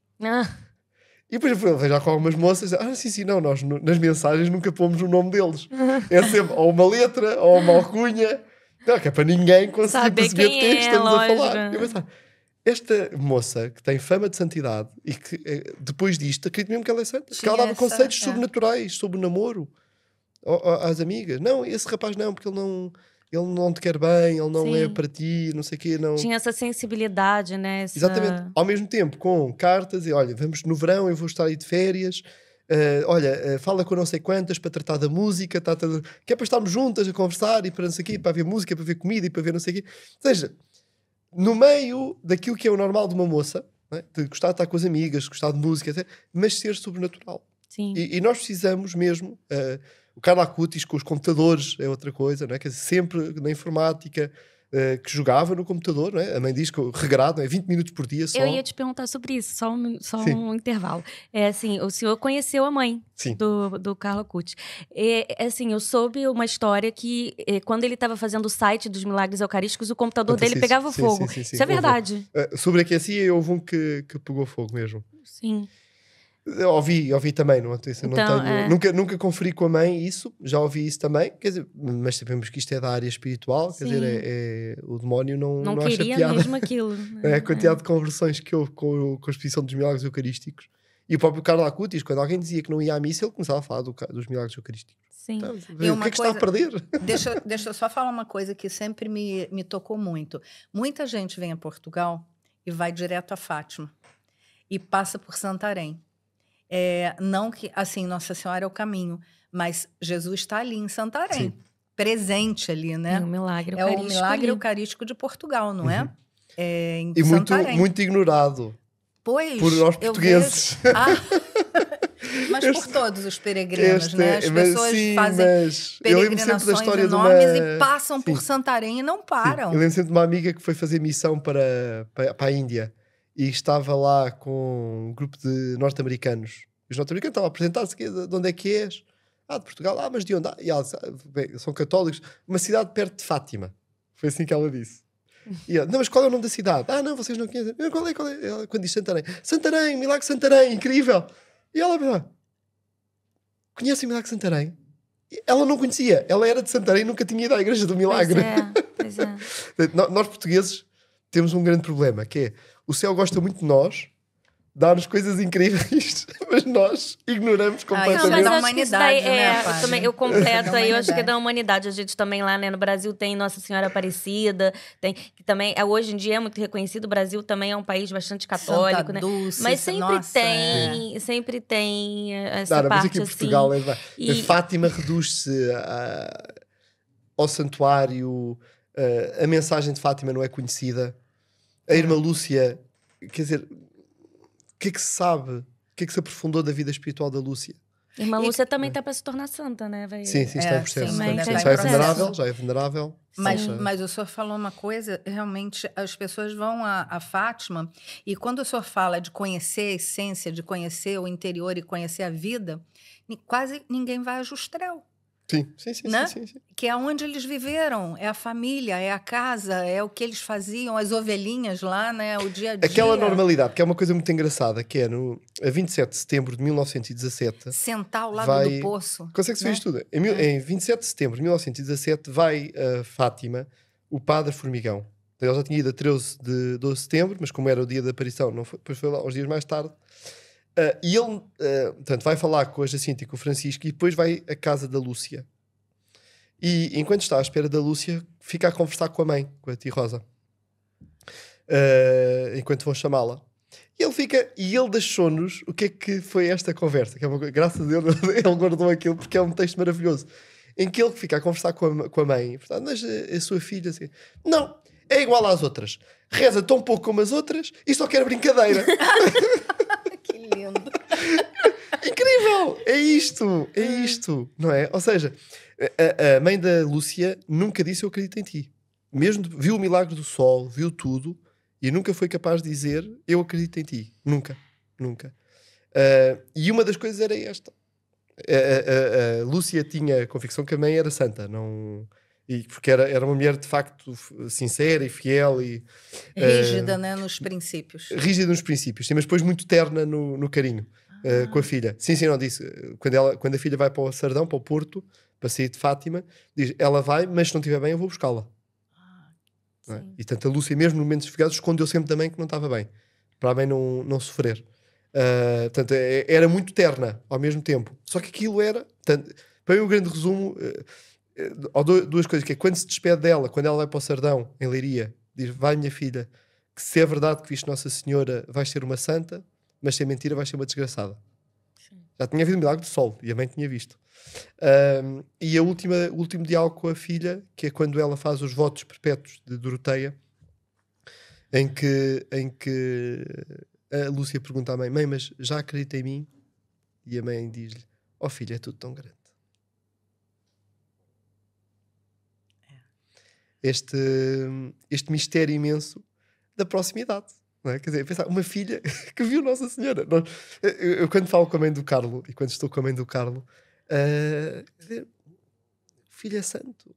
E depois eu vejo com algumas moças, sim, não, nós nas mensagens nunca pomos o nome deles. É sempre ou uma letra ou uma alcunha, não, que é para ninguém conseguir perceber de quem é que estamos a falar. Eu pensava, esta moça que tem fama de santidade e que depois disto, acredito mesmo que ela é santa, porque ela dava conselhos sobrenaturais sobre o namoro às amigas. Não, esse rapaz não, porque ele não te quer bem, ele não é para ti, não sei o quê. Não... Tinha essa sensibilidade, né? Exatamente. Ao mesmo tempo, com cartas e olha, vamos no verão, eu vou estar aí de férias, fala com não sei quantas para tratar da música, que é para estarmos juntas a conversar e para não sei o quê, para ver música, para ver comida e para ver não sei o quê. Ou seja, no meio daquilo que é o normal de uma moça, não é? De gostar de estar com as amigas, gostar de música, até, mas ser sobrenatural. Sim. E nós precisamos mesmo... o Carlo Acutis com os computadores é outra coisa, não é? Quer dizer, sempre na informática, que jogava no computador, não é? A mãe diz que regrado, não é? 20 minutos por dia só. Eu ia te perguntar sobre isso, só um intervalo. É assim, o senhor conheceu a mãe do Carlo Acutis. Assim, eu soube uma história que quando ele estava fazendo o site dos Milagres Eucarísticos, o computador dele pegava fogo. Sim. Isso é verdade. Sobreaquecia, houve um que pegou fogo mesmo. Sim. Eu ouvi também, não tenho, nunca conferi com a mãe isso, já ouvi isso também, quer dizer, mas sabemos que isto é da área espiritual, quer dizer, o demónio não acha queria piada. Mesmo aquilo. É a quantidade de conversões que houve com a exposição dos Milagres Eucarísticos. E o próprio Carlo Acutis, quando alguém dizia que não ia à missa, ele começava a falar dos Milagres Eucarísticos. Sim. Então, o que é que está a perder? Deixa eu só falar uma coisa que sempre me tocou muito. Muita gente vem a Portugal e vai direto a Fátima e passa por Santarém. Não que, assim, Nossa Senhora é o caminho, mas Jesus está ali em Santarém, presente ali, né? É o milagre eucarístico. É o milagre eucarístico de Portugal, não é? Em e muito ignorado por nós portugueses. Mas por todos os peregrinos, né? As pessoas fazem peregrinações enormes e passam por Santarém e não param. Eu lembro sempre de uma amiga que foi fazer missão para a Índia. E estava lá com um grupo de norte-americanos. Os norte-americanos estavam a apresentar-se, de onde é que és? De Portugal. Mas de onde? E ela disse, são católicos. Uma cidade perto de Fátima. Foi assim que ela disse. E ela, não, mas qual é o nome da cidade? Não, vocês não conhecem. Qual é? Ela, quando diz Santarém. Santarém, Milagre Santarém, incrível. E ela pensou, conhece o Milagre Santarém? E ela não conhecia. Ela era de Santarém e nunca tinha ido à Igreja do Milagre. Pois é. Nós portugueses temos um grande problema, que é o céu gosta muito de nós, dá-nos coisas incríveis, mas nós ignoramos completamente. Isso é da humanidade, né? Eu completo aí, eu acho que é da humanidade. A gente também lá, né, no Brasil tem Nossa Senhora Aparecida, que também hoje em dia é muito reconhecido. O Brasil também é um país bastante católico, Santa né? Dulce, mas sempre tem essa parte, mas aqui em Portugal Fátima reduz-se ao santuário. A mensagem de Fátima não é conhecida. A irmã Lúcia, quer dizer, o que é que se sabe? O que é que se aprofundou da vida espiritual da Lúcia? A irmã Lúcia também está para se tornar santa, né? Sim, está em processo. Já é venerável. Mas o senhor falou uma coisa, realmente as pessoas vão a Fátima e quando o senhor fala de conhecer a essência, de conhecer o interior e conhecer a vida, quase ninguém vai a Justrel. Sim. Que é onde eles viveram, é a família, é a casa, é o que eles faziam, as ovelhinhas lá, né? O dia a dia. Aquela normalidade, que é uma coisa muito engraçada, que é a 27 de setembro de 1917. Sentar ao lado do poço. Consegue-se ver isto tudo? Em 27 de setembro de 1917 vai a Fátima o padre Formigão. Ele já tinha ido a 12 de setembro, mas como era o dia da aparição, não foi, depois foi lá uns dias mais tarde. E ele, portanto, vai falar com a Jacinta e com o Francisco e depois vai à casa da Lúcia. E enquanto está à espera da Lúcia, fica a conversar com a mãe, com a tia Rosa. Enquanto vão chamá-la. E ele deixou-nos o que é que foi esta conversa. Que é graças a Deus ele guardou aquilo porque é um texto maravilhoso. Em que ele fica a conversar com a mãe. Portanto, mas a sua filha assim, não, é igual às outras. Reza tão pouco como as outras e só quer brincadeira. Que lindo. Incrível! É isto, não é? Ou seja, a mãe da Lúcia nunca disse eu acredito em ti. Mesmo viu o milagre do sol, viu tudo, e nunca foi capaz de dizer eu acredito em ti. Nunca. E uma das coisas era esta. A Lúcia tinha a convicção que a mãe era santa, não... E porque era uma mulher de facto sincera e fiel e rígida, né, nos princípios. Rígida nos princípios, sim, mas depois muito terna no carinho com a filha. Sim, não disse. Quando a filha vai para o Sardão, para o Porto, para sair de Fátima, diz, ela vai, mas se não estiver bem eu vou buscá-la. Não é? E tanto a Lúcia, mesmo no momento desfigado, escondeu sempre também que não estava bem, para a mãe não sofrer. Portanto, era muito terna ao mesmo tempo. Só que aquilo era... para mim, o grande resumo... ou duas coisas, que é quando se despede dela, quando ela vai para o Sardão, em Leiria, diz, vai minha filha, que se é verdade que viste Nossa Senhora, vais ser uma santa, mas se é mentira vais ser uma desgraçada. Sim. Já tinha havido um milagre do sol, e a mãe tinha visto. E o último diálogo com a filha, que é quando ela faz os votos perpétuos de Doroteia, em que a Lúcia pergunta à mãe, mas já acredita em mim? E a mãe diz-lhe, filha, é tudo tão grande. Este mistério imenso da proximidade, não é? Quer dizer, pensar, uma filha que viu Nossa Senhora. Eu quando falo com a mãe do Carlo e quando estou com a mãe do Carlo, dizer, filho é santo.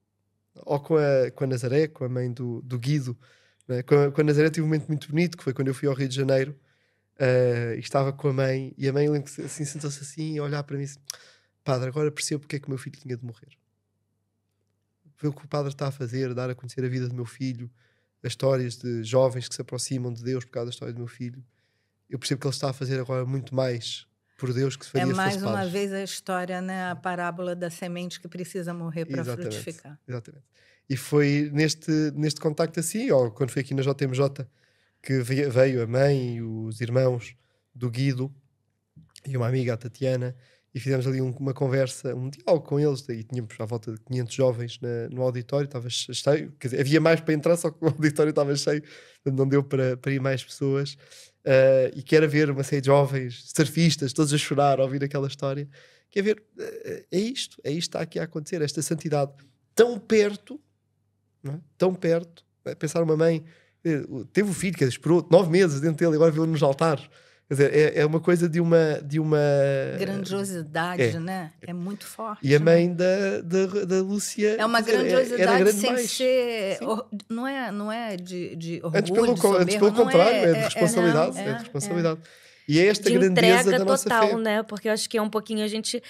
Ou com a Nazaré, com a mãe do Guido, não é? Com a Nazaré tive um momento muito bonito, que foi quando eu fui ao Rio de Janeiro e estava com a mãe, e a mãe assim, sentou-se assim a olhar para mim e disse, padre, agora percebo porque é que o meu filho tinha de morrer. Ver o que o padre está a fazer, dar a conhecer a vida do meu filho, as histórias de jovens que se aproximam de Deus por causa da história do meu filho. Eu percebo que ele está a fazer agora muito mais por Deus que se faria. É mais uma vez a história, né? A parábola da semente que precisa morrer para frutificar. Exatamente. E foi neste contacto assim, ou quando foi aqui na JMJ, que veio a mãe e os irmãos do Guido e uma amiga, a Tatiana, e fizemos ali uma conversa, um diálogo com eles, e tínhamos à volta de 500 jovens no auditório, estava cheio, quer dizer, havia mais para entrar, só que o auditório estava cheio, não deu para ir mais pessoas, e que era ver uma série de jovens, surfistas, todos a chorar ao ouvir aquela história, que é ver, é isto que está aqui a acontecer, esta santidade tão perto, não é? Tão perto, é? Pensar uma mãe, teve um filho que esperou 9 meses dentro dele, agora viu nos altares. Quer dizer, é uma coisa de uma grandiosidade, né? É muito forte. E a mãe da Lúcia... É uma grandiosidade sem ser... Não é de orgulho, antes pelo contrário, é de responsabilidade. É de responsabilidade. E é esta grandeza da nossa total, fé. Né? Porque eu acho que é um pouquinho a gente...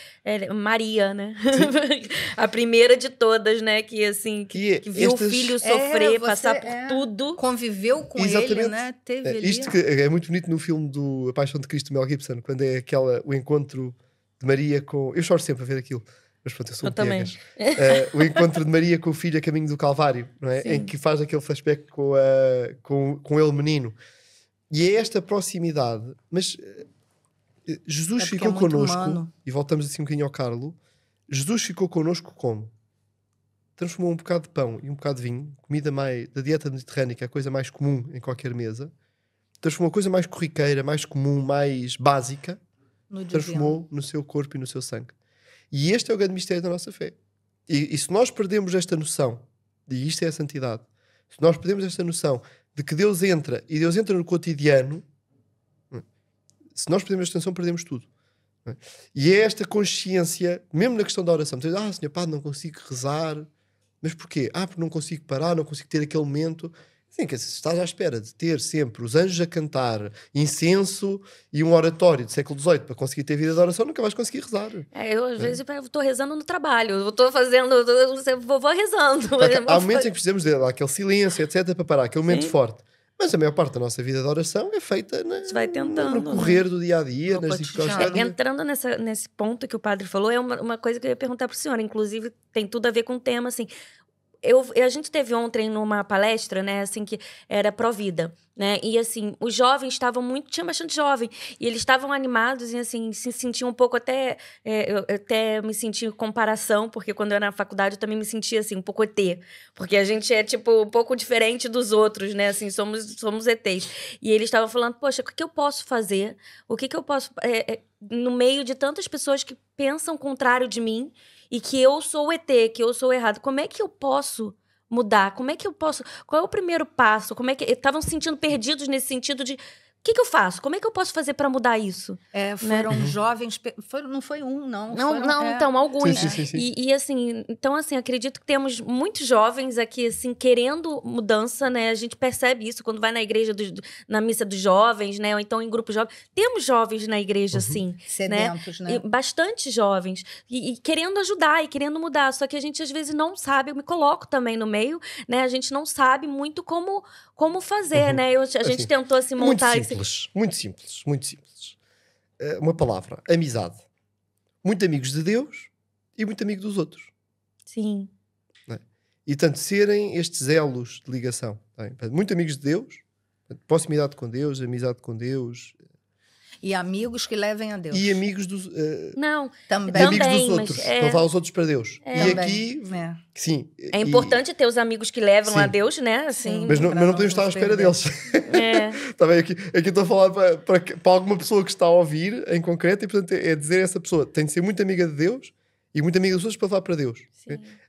Maria, né? A primeira de todas, né? Que, assim, que viu o filho sofrer, passar por tudo. Conviveu com ele, né? Teve ali. Isto que é muito bonito no filme do A Paixão de Cristo, Mel Gibson, quando é o encontro de Maria com... Eu choro sempre a ver aquilo. Mas pronto, eu sou piegas. O encontro de Maria com o filho a caminho do Calvário, não é? Em que faz aquele flashback com ele menino. E é esta proximidade, mas Jesus ficou connosco, e voltamos assim um bocadinho ao Carlo, Jesus ficou connosco como? Transformou um bocado de pão e um bocado de vinho, comida mais da dieta mediterrânica, a coisa mais comum em qualquer mesa, transformou a coisa mais corriqueira, mais comum, mais básica, transformou no seu corpo e no seu sangue. E este é o grande mistério da nossa fé. E se nós perdemos esta noção, e isto é a santidade, se nós perdemos esta noção de que Deus entra, e Deus entra no cotidiano, se nós perdemos esta noção, perdemos tudo. E é esta consciência, mesmo na questão da oração, Senhor Padre, não consigo rezar, mas porquê? Porque não consigo parar, não consigo ter aquele momento. Sim, que se estás à espera de ter sempre os anjos a cantar, incenso e um oratório do século XVIII para conseguir ter vida de oração, nunca vais conseguir rezar. Eu, às vezes, estou rezando no trabalho, eu estou fazendo, vou rezando. Há momentos em que precisamos daquele silêncio, etc., para parar, aquele momento forte. Mas a maior parte da nossa vida de oração é feita no correr do dia-a-dia, nas dificuldades. Entrando nesse ponto que o padre falou, é uma coisa que eu ia perguntar para o senhor, inclusive tem tudo a ver com o tema, assim... A gente teve ontem numa palestra, né, assim, que era pró-vida. né? E assim, os jovens estavam tinha bastante jovem, e eles estavam animados e assim, se sentiam um pouco até, eu até me senti em comparação, porque quando eu era na faculdade eu também me sentia assim, um pouco ET, porque a gente é tipo um pouco diferente dos outros, né? Assim, somos ETs. E eles estavam falando, poxa, o que eu posso fazer? O que eu posso, no meio de tantas pessoas que pensam o contrário de mim, e que eu sou o ET, que eu sou o errado, como é que eu posso mudar? Como é que eu posso... Qual é o primeiro passo? Como é que... Estavam se sentindo perdidos nesse sentido de... O que eu faço? Como é que eu posso fazer para mudar isso? Foram jovens... não foi um, não. Então, alguns. Sim. E assim, então, assim, acredito que temos muitos jovens aqui, assim, querendo mudança, né? A gente percebe isso quando vai na igreja, na missa dos jovens, né? Ou então em grupos jovens. Temos jovens na igreja, assim. Sedentos, né? E bastante jovens. E querendo ajudar e querendo mudar. Só que a gente, às vezes, não sabe. Eu me coloco também no meio, né? A gente não sabe muito como fazer, né? A gente tentou, assim, montar... Muito simples. Uma palavra, amizade. Muito amigos de Deus e muito amigo dos outros. Sim. Não é? E tanto serem estes elos de ligação. Tá bem? Muito amigos de Deus, proximidade com Deus, amizade com Deus. E amigos que levem a Deus. E amigos dos... também. Amigos dos outros. Não falar os outros para Deus. E também. aqui... Sim. É importante ter os amigos que levam a Deus, né? Assim, mas não podemos estar à espera deles. Tá bem? Aqui estou a falar para alguma pessoa que está a ouvir, em concreto, e portanto é dizer a essa pessoa, tem de ser muito amiga de Deus e muito amiga dos outros para falar para Deus.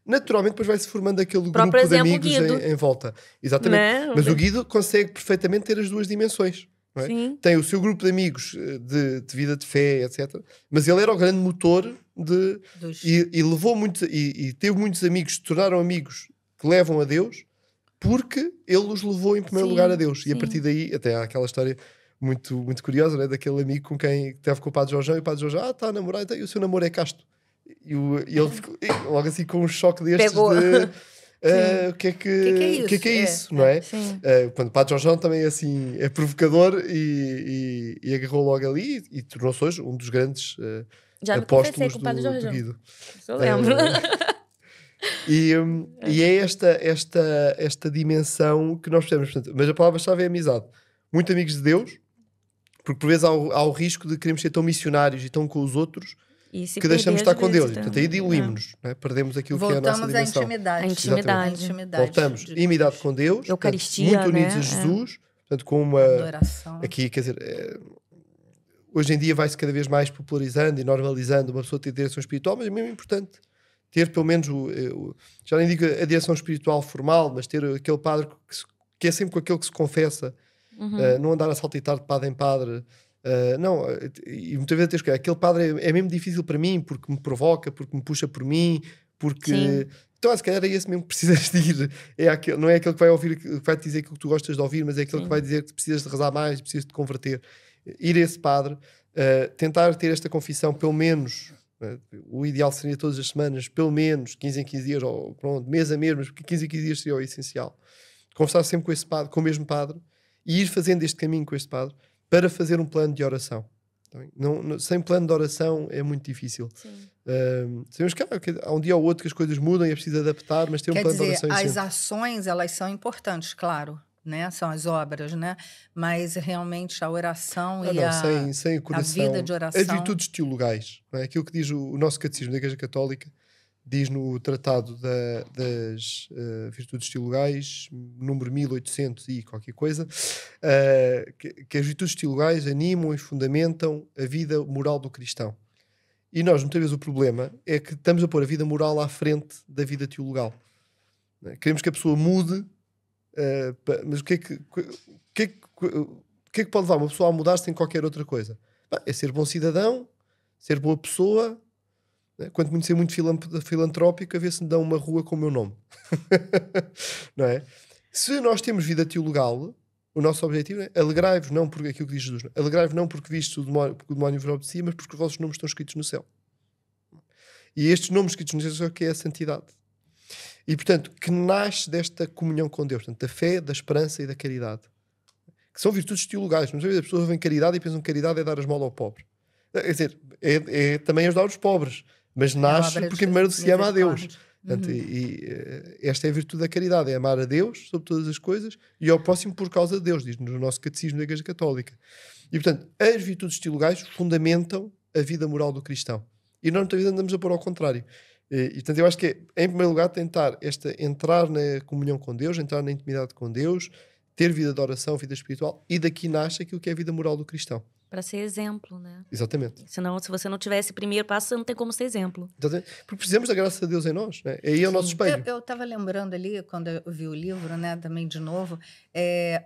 Naturalmente depois vai-se formando aquele grupo de amigos em volta. Exatamente. Mas o Guido consegue perfeitamente ter as duas dimensões. Não é? Tem o seu grupo de amigos de vida de fé, etc. Mas ele era o grande motor e levou muito, e teve muitos amigos que se tornaram amigos que levam a Deus porque ele os levou em primeiro lugar a Deus. E a partir daí, até há aquela história muito, muito curiosa, né? Daquele amigo com quem teve com o Padre Jorjão, e o Padre Jorjão, está a namorar, e o seu namoro é casto. E ele ficou logo assim com um choque destes o que é isso, não é? Quando o Padre Jorjão também assim, é provocador e agarrou logo ali e tornou-se hoje um dos grandes apóstolos do Guido. Eu lembro. E é esta dimensão que nós precisamos. Portanto, mas a palavra-chave é amizade. Muito amigos de Deus, porque por vezes há o risco de queremos ser tão missionários e tão com os outros que deixamos de estar com Deus. Portanto, aí diluímos-nos. Perdemos aquilo que é a nossa dimensão. Voltamos à intimidade. Voltamos. Intimidade com Deus. Eucaristia, muito unidos a Jesus. Portanto, com uma... adoração. Aqui, quer dizer... hoje em dia vai-se cada vez mais popularizando e normalizando uma pessoa ter direção espiritual, mas é mesmo importante ter pelo menos já nem digo a direção espiritual formal, mas ter aquele padre que é sempre com aquele que se confessa, não andar a saltitar de padre em padre, não, e muitas vezes tens que aquele padre é mesmo difícil para mim porque me provoca, porque me puxa por mim, porque então se calhar é esse mesmo que precisas de ir, não é aquele que vai ouvir, que vai te dizer aquilo que tu gostas de ouvir, mas é aquele que vai dizer que precisas de rezar mais, precisas de converter. Ir a esse padre, tentar ter esta confissão pelo menos, o ideal seria todas as semanas, pelo menos 15 em 15 dias, ou pronto, mês a mês, mas 15 em 15 dias seria o essencial. Conversar sempre com esse padre, com o mesmo padre, e ir fazendo este caminho com este padre para fazer um plano de oração. Sem plano de oração é muito difícil. Sabemos que há um dia ou outro que as coisas mudam e é preciso adaptar, mas ter um plano de oração é as ações, elas são importantes, claro, né? São as obras, né? Mas realmente a oração sem o coração, a vida de oração... As virtudes teologais, não é? Aquilo que diz o nosso catecismo da Igreja Católica, diz no Tratado das Virtudes Teologais, número 1800 e qualquer coisa, que as virtudes teologais animam e fundamentam a vida moral do cristão. E nós, muitas vezes, o problema é que estamos a pôr a vida moral à frente da vida teologal. Queremos que a pessoa mude, mas o que é que pode levar uma pessoa a mudar-se em qualquer outra coisa? É ser bom cidadão, ser boa pessoa, quanto muito ser muito filantrópico, a ver se me dão uma rua com o meu nome. Não é? Se nós temos vida teologal, o nosso objetivo é alegrai-vos, não por aquilo que diz Jesus, alegrai-vos não porque viste o demónio vos obedecia, mas porque os vossos nomes estão escritos no céu. E estes nomes escritos no céu que é a santidade. E portanto, que nasce desta comunhão com Deus, portanto, da fé, da esperança e da caridade, que são virtudes teologais. Muitas vezes as pessoas veem caridade e pensam que caridade é dar a esmola ao pobre. Quer dizer, é também ajudar os pobres, mas nasce porque primeiro se ama a Deus. Portanto, esta é a virtude da caridade, é amar a Deus sobre todas as coisas e ao próximo por causa de Deus, diz no nosso catecismo da Igreja Católica. E, portanto, as virtudes teologais fundamentam a vida moral do cristão. E nós, muitas vezes, andamos a pôr ao contrário. E, portanto, eu acho que é, em primeiro lugar, tentar entrar na comunhão com Deus, entrar na intimidade com Deus, ter vida de oração, vida espiritual, e daqui nasce aquilo que é a vida moral do cristão. Para ser exemplo, né? Exatamente. Senão, se você não tiver esse primeiro passo, você não tem como ser exemplo. Exatamente. Porque precisamos da graça de Deus em nós, né? Aí é o nosso espelho. Eu estava lembrando ali, quando eu vi o livro, né, também de novo,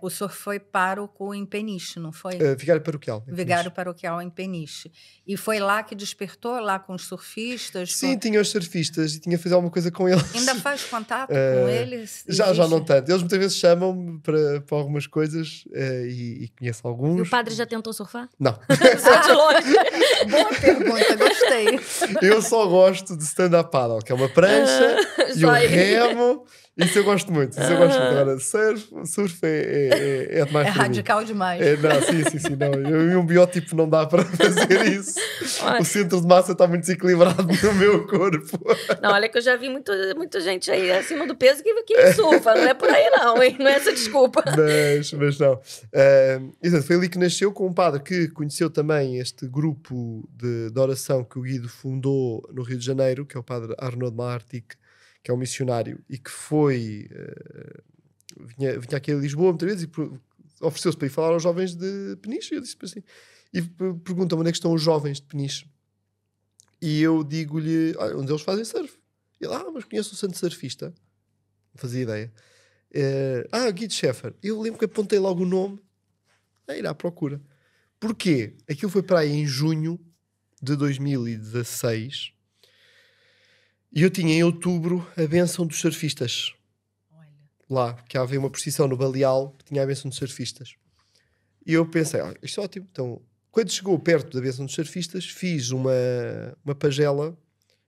o senhor foi pároco em Peniche, não foi? Vigário paroquial. Vigário paroquial em Peniche. E foi lá que despertou, lá com os surfistas? Sim, tinha os surfistas e tinha que fazer alguma coisa com eles. Ainda faz contato com eles? Já não tanto. Eles muitas vezes chamam-me para algumas coisas e conheço alguns. E o padre já tentou surfar? Não. Só de longe. Boa pergunta, gostei. Eu só gosto de stand-up paddle, que é uma prancha e um remo. Isso eu gosto muito. Agora, surf é demais. É radical demais. Não, sim. Não. Eu e um biótipo não dá para fazer isso. O centro de massa está muito desequilibrado no meu corpo. Não, olha que eu já vi muita gente aí acima do peso que surfa. Não é por aí não, hein? Não é essa desculpa. Mas não. Foi ali que nasceu, com um padre que conheceu também este grupo de oração que o Guido fundou no Rio de Janeiro, que é o padre Arnaud Martic, que é um missionário e que vinha aqui a Lisboa muitas vezes e ofereceu-se para ir falar aos jovens de Peniche. Eu disse assim, e perguntam-me onde é que estão os jovens de Peniche. E eu digo-lhe, onde eles fazem surf. E ele, mas conheço o santo surfista. Não fazia ideia. Guido Schäfer. Eu lembro que apontei logo o nome a ir à procura. Porquê? Aquilo foi para aí em junho de 2016. E eu tinha em outubro a bênção dos surfistas. Olha. Lá, que havia uma procissão no Baleal que tinha a bênção dos surfistas. E eu pensei, isto é ótimo. Então, quando chegou perto da bênção dos surfistas, fiz uma pagela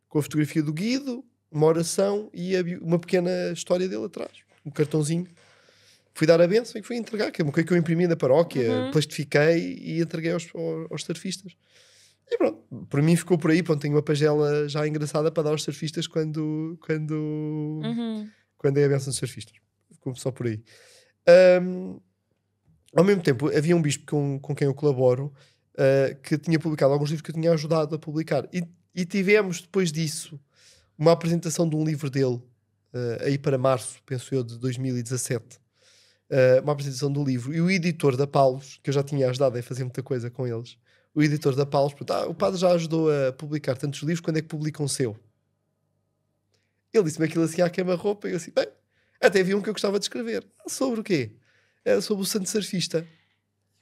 com a fotografia do Guido, uma oração e uma pequena história dele atrás. Um cartãozinho. Fui dar a bênção e fui entregar, que é uma coisa que eu imprimi na paróquia, plastifiquei e entreguei aos surfistas. E pronto, para mim ficou por aí. Pronto, tenho uma pagela já engraçada para dar aos surfistas quando é a bênção dos surfistas. Ficou só por aí. Ao mesmo tempo, havia um bispo com quem eu colaboro que tinha publicado alguns livros que eu tinha ajudado a publicar. E tivemos, depois disso, uma apresentação de um livro dele, aí para março, penso eu, de 2017. Uma apresentação do livro. E o editor da Paulos, que eu já tinha ajudado a fazer muita coisa com eles, o editor da Paulos, o padre já ajudou a publicar tantos livros, quando é que publicam o seu? Ele disse-me aquilo assim à queima-roupa e eu assim, até havia um que eu gostava de escrever. Sobre o quê? Era sobre o santo surfista.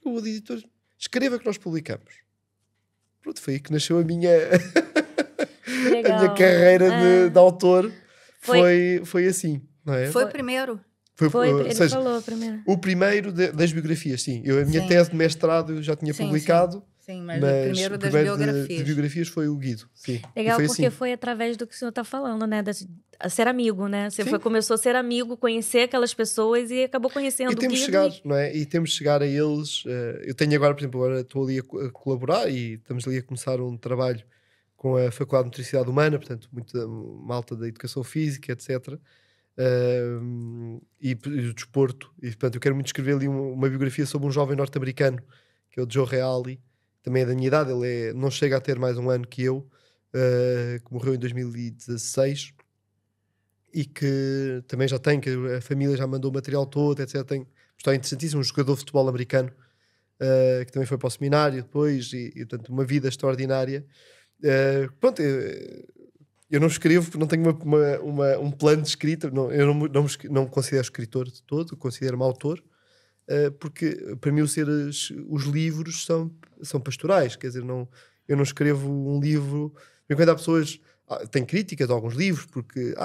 O editor, escreva que nós publicamos. Pronto, foi aí que nasceu a minha carreira de autor. Foi assim, não é? Foi o primeiro. Ele falou primeiro. O primeiro das biografias, sim. A minha tese de mestrado eu já tinha publicado. Sim, mas o primeiro das biografias. Das biografias foi o Guido. Sim. Legal, porque assim. foi através do que o senhor está falando, né? A ser amigo, né? Você começou a ser amigo, conhecer aquelas pessoas e acabou conhecendo o Guido. Não é? E temos de chegar a eles. Eu tenho agora, por exemplo, estou ali a colaborar e estamos ali a começar um trabalho com a Faculdade de Motricidade Humana, portanto, muita malta da Educação Física, etc. E o desporto. E, portanto, eu quero muito escrever ali uma biografia sobre um jovem norte-americano, que é o Joe Reali. Também é da minha idade, ele não chega a ter mais um ano que eu, que morreu em 2016 e que também já tem, que a família já mandou o material todo, etc. Tem história interessantíssima, um jogador de futebol americano que também foi para o seminário depois e portanto, uma vida extraordinária. Pronto, eu não escrevo, não tenho um plano de escrita, eu não me considero escritor de todo, considero-me autor. Porque para mim os livros são pastorais, quer dizer, eu não escrevo um livro. Quando há pessoas têm críticas a alguns livros porque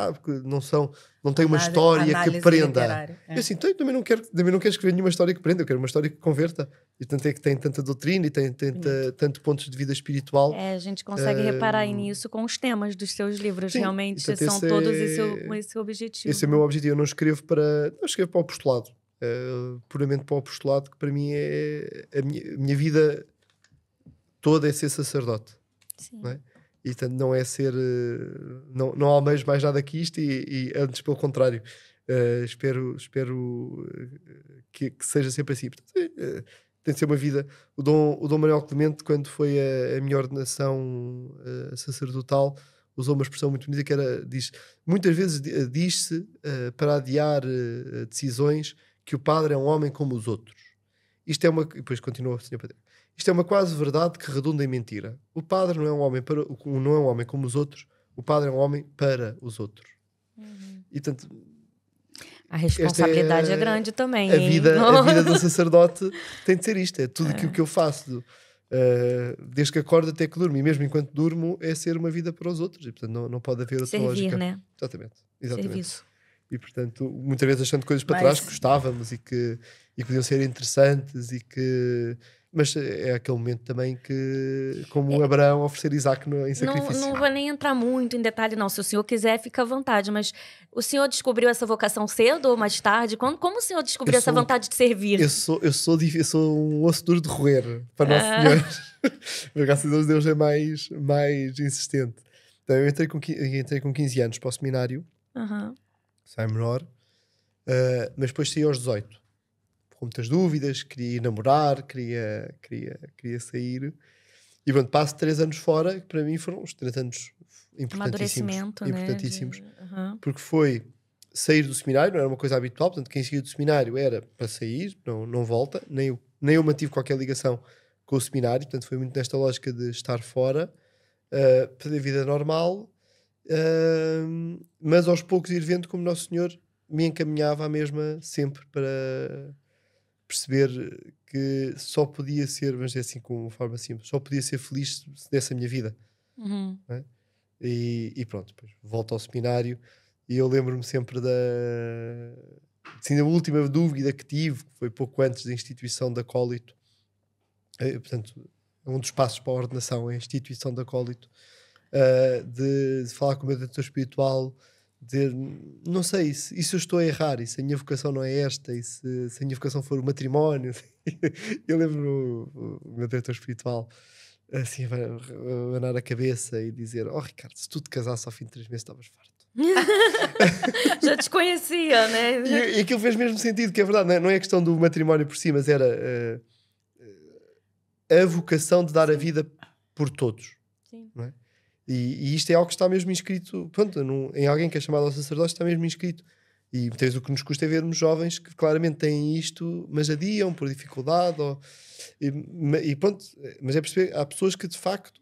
não tem uma história que prenda. Eu assim, também não quero escrever nenhuma história que prenda, eu quero uma história que converta. E tanto é que tem tanta doutrina e tem tanto pontos de vida espiritual. A gente consegue reparar nisso com os temas dos seus livros. Sim, realmente são todos esse objetivo. Esse é o meu objetivo. Eu não escrevo para o apostolado. Puramente para o apostolado, que para mim é a minha vida toda é ser sacerdote. Sim. Não é? E portanto não é ser não almejo mais nada que isto e antes pelo contrário. Espero que seja sempre assim. Portanto, tem de ser uma vida. O Dom Manuel Clemente, quando foi a minha ordenação sacerdotal, usou uma expressão muito bonita que era, muitas vezes diz-se para adiar decisões que o padre é um homem como os outros. Isto é uma... Depois continua o Senhor Padre. Isto é uma quase verdade que redunda em mentira. O padre não é um homem como os outros. O padre é um homem para os outros. E portanto, a responsabilidade é grande também. A vida do sacerdote tem de ser isto. É tudo aquilo que eu faço, desde que acordo até que durmo. E mesmo enquanto durmo, é ser uma vida para os outros. E portanto não pode haver outra lógica. Né? Exatamente. Serviço. E portanto, muitas vezes achando coisas para trás que gostávamos e que podiam ser interessantes mas é aquele momento também que, como Abraão oferecer Isaac em sacrifício. Não vou nem entrar muito em detalhe, não. Se o senhor quiser, fica à vontade. Mas o senhor descobriu essa vocação cedo ou mais tarde? Como o senhor descobriu essa vontade de servir? Eu sou um osso duro de roer, para Nosso Senhor. Mas graças a Deus é mais insistente. Então eu entrei com 15 anos para o seminário. Sai menor. Mas depois saí aos 18. Com muitas dúvidas, queria ir namorar, queria sair. E pronto, passo 3 anos fora, que para mim foram uns 3 anos importantíssimos. Né? Porque foi sair do seminário, não era uma coisa habitual, portanto quem saía do seminário era para sair, não volta, nem eu mantive qualquer ligação com o seminário, portanto foi muito nesta lógica de estar fora, fazer vida normal, mas aos poucos ir vendo como Nosso Senhor me encaminhava à mesma sempre para perceber que só podia ser, mas é assim com uma forma simples, só podia ser feliz se desse a minha vida. É? E pronto, depois volto ao seminário e eu lembro-me sempre da última dúvida que tive, que foi pouco antes da instituição da acólito. Portanto, um dos passos para a ordenação é a instituição da acólito, de falar com o meu diretor espiritual, dizer, não sei se eu estou a errar, e se a minha vocação não é esta, e se a minha vocação for o matrimónio. Eu lembro o meu diretor espiritual assim, abanar a cabeça e dizer, Ricardo, se tu te casasses ao fim de 3 meses estavas farto. Já desconhecia, né? E aquilo fez mesmo sentido, que é verdade, não é a questão do matrimónio por si, mas era a vocação de dar a vida por todos. Sim. Não é? E isto é algo que está mesmo inscrito, pronto, em alguém que é chamado ao sacerdócio, está mesmo inscrito. E muitas vezes o que nos custa é vermos jovens que claramente têm isto, mas adiam por dificuldade. E pronto, mas é perceber, há pessoas que de facto,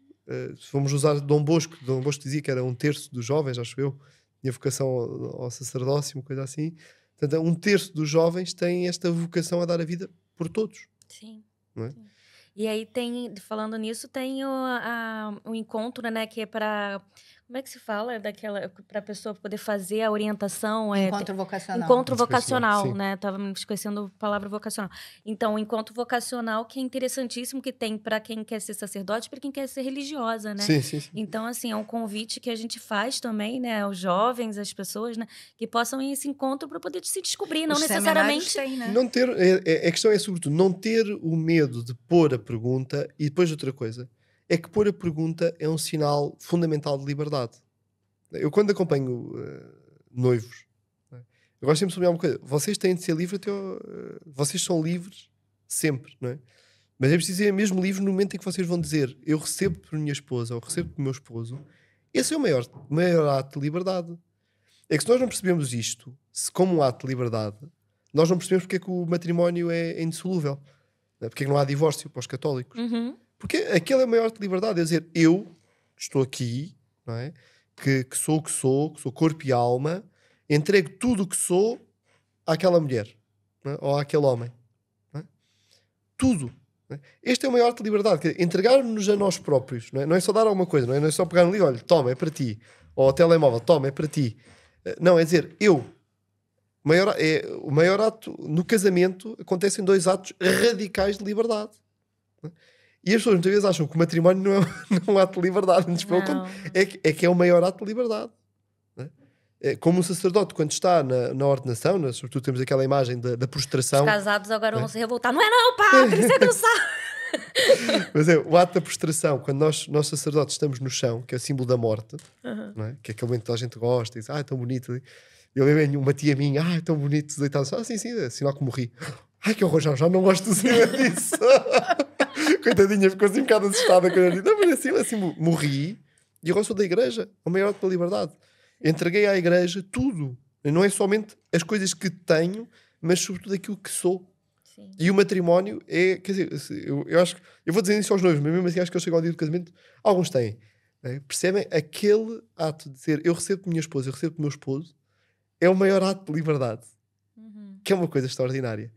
se vamos usar Dom Bosco dizia que era 1/3 dos jovens, acho eu, tinha vocação ao sacerdócio, uma coisa assim. Portanto, 1/3 dos jovens têm esta vocação a dar a vida por todos. Sim. Não é? Sim. E aí falando nisso, tem o encontro, né, que é para... Como é que se fala? Para a pessoa poder fazer a orientação. Encontro vocacional. Encontro vocacional, né? Tava me esquecendo a palavra vocacional. Então, o encontro vocacional, que é interessantíssimo, que tem para quem quer ser sacerdote, para quem quer ser religiosa, né? Sim. Então, assim, é um convite que a gente faz também, né? Aos jovens, às pessoas, né? Que possam ir a esse encontro para poder se descobrir, não necessariamente... Tem, né? Não ter... A questão é, sobretudo, não ter o medo de pôr a pergunta. E depois outra coisa, é que pôr a pergunta é um sinal fundamental de liberdade. Eu, quando acompanho noivos, eu gosto sempre de sublinhar uma coisa: vocês têm de ser livres vocês são livres sempre, não é? Mas é preciso ser mesmo livre no momento em que vocês vão dizer, eu recebo por minha esposa ou recebo por meu esposo. Esse é o maior ato de liberdade. É que se nós não percebemos isto como um ato de liberdade, nós não percebemos porque é que o matrimónio é indissolúvel, não é? Porque é que não há divórcio para os católicos. Porque aquele é o maior ato de liberdade, é dizer, eu estou aqui, não é? Que sou o que sou corpo e alma, entrego tudo o que sou àquela mulher, não é? Ou àquele homem, não é? Tudo, não é? Este é o maior ato de liberdade, entregarmos-nos a nós próprios, não é só dar alguma coisa, não é só pegar no livro, olha, toma, é para ti, ou ao telemóvel, toma, é para ti. Não, é dizer, o maior ato no casamento. Acontecem 2 atos radicais de liberdade, não é? E as pessoas muitas vezes acham que o matrimónio não é um ato de liberdade. É que é o maior ato de liberdade. Como um sacerdote, quando está na ordenação, sobretudo temos aquela imagem da prostração. Os casados agora vão se revoltar. Não é não, padre, você não sabe. Mas é o ato da prostração, quando nós sacerdotes estamos no chão, que é o símbolo da morte, não é? Que é aquele momento que toda a gente gosta, e diz, é tão bonito. Eu lembro uma tia minha, é tão bonito, deitado. Sim, é sinal que morri. Ai, que horror, já não gosto de dizer disso. Coitadinha, ficou assim um bocado assustada quando eu disse, não, mas assim, morri e agora sou da igreja, o maior ato da liberdade. Entreguei à igreja tudo. Não é somente as coisas que tenho, mas sobretudo aquilo que sou. Sim. E o matrimónio é, quer dizer, eu acho que, eu vou dizer isso aos noivos, mas mesmo assim acho que eles chegam ao dia do casamento, alguns têm. Né? Percebem? Aquele ato de dizer, eu recebo minha esposa, eu recebo o meu esposo, é o maior ato de liberdade. Que é uma coisa extraordinária.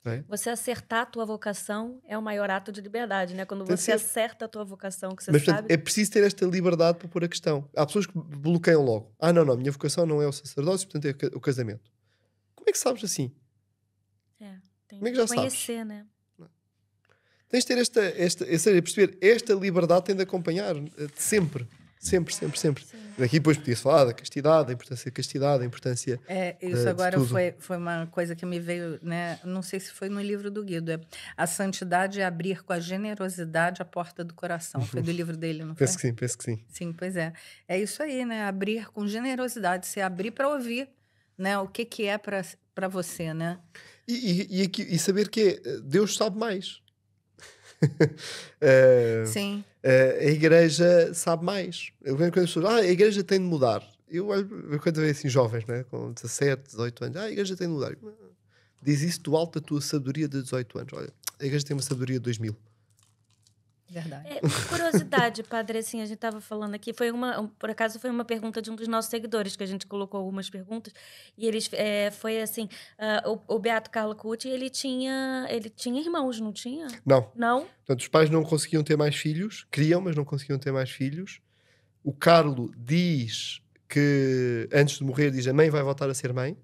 É? Você acertar a tua vocação é o maior ato de liberdade, né? Quando você acerta a tua vocação, que você mas, sabe... portanto, é preciso ter esta liberdade para pôr a questão. Há pessoas que bloqueiam logo. Não, a minha vocação não é o sacerdócio, portanto é o casamento. Como é que sabes assim? Tem Como é que já conhecer, sabes? Né? Tens de ter perceber, esta liberdade tem de acompanhar sempre. Sempre. Daqui depois podia-se falar da castidade, da importância da castidade, a importância isso agora foi uma coisa que me veio, né? Não sei se foi no livro do Guido. A santidade é abrir com a generosidade a porta do coração. Foi do livro dele, não foi? Penso que sim. Sim, pois é. É isso aí, né? Abrir com generosidade. Se abrir para ouvir, né? O que é para você, né? E saber que Deus sabe mais. Sim. A igreja sabe mais. Eu vejo quando as pessoas, a igreja tem de mudar. Eu quando vejo assim jovens, né, com 17, 18 anos, a igreja tem de mudar. Diz isso do alto da tua sabedoria de 18 anos. Olha, a igreja tem uma sabedoria de 2000. Verdade. Curiosidade, padre, assim, a gente estava falando aqui, por acaso foi uma pergunta de um dos nossos seguidores, que a gente colocou algumas perguntas, e eles, foi assim, o Beato Carlo Cucci, ele tinha irmãos, não tinha? Não. Não? Portanto, os pais não conseguiam ter mais filhos, queriam, mas não conseguiam ter mais filhos. O Carlo diz que, antes de morrer, diz, a mãe vai voltar a ser mãe,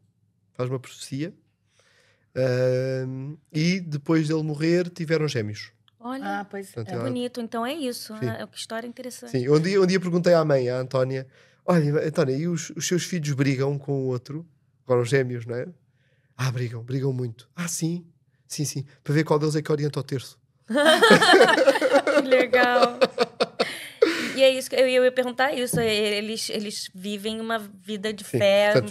faz uma profecia, e depois dele morrer, tiveram gêmeos. Olha, portanto, é bonito. Então é isso. É que história interessante. Sim, um dia perguntei à mãe, à Antónia, olha, Antónia, e os seus filhos brigam um com o outro? Agora os gêmeos, não é? Brigam muito. Sim, para ver qual deles é que orienta o terço. Que legal. E é isso que eu ia perguntar isso. Eles vivem uma vida de fé. Portanto,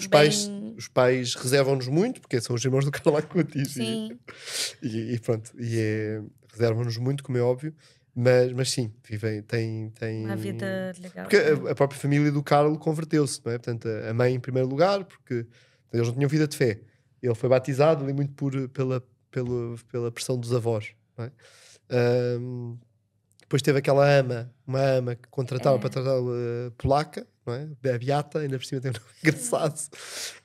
os pais reservam-nos muito, porque são os irmãos do Carlo Acutis. Sim. E pronto. Reservam-nos muito, como é óbvio. Mas sim, vivem, têm uma vida legal. Porque a própria família do Carlo converteu-se, não é? Portanto, a mãe em primeiro lugar, porque eles não tinham vida de fé. Ele foi batizado ali muito pela pressão dos avós, não é? Depois teve uma ama que contrataram para tratar polaca, não é? A Beata, ainda por cima tem um nome engraçado,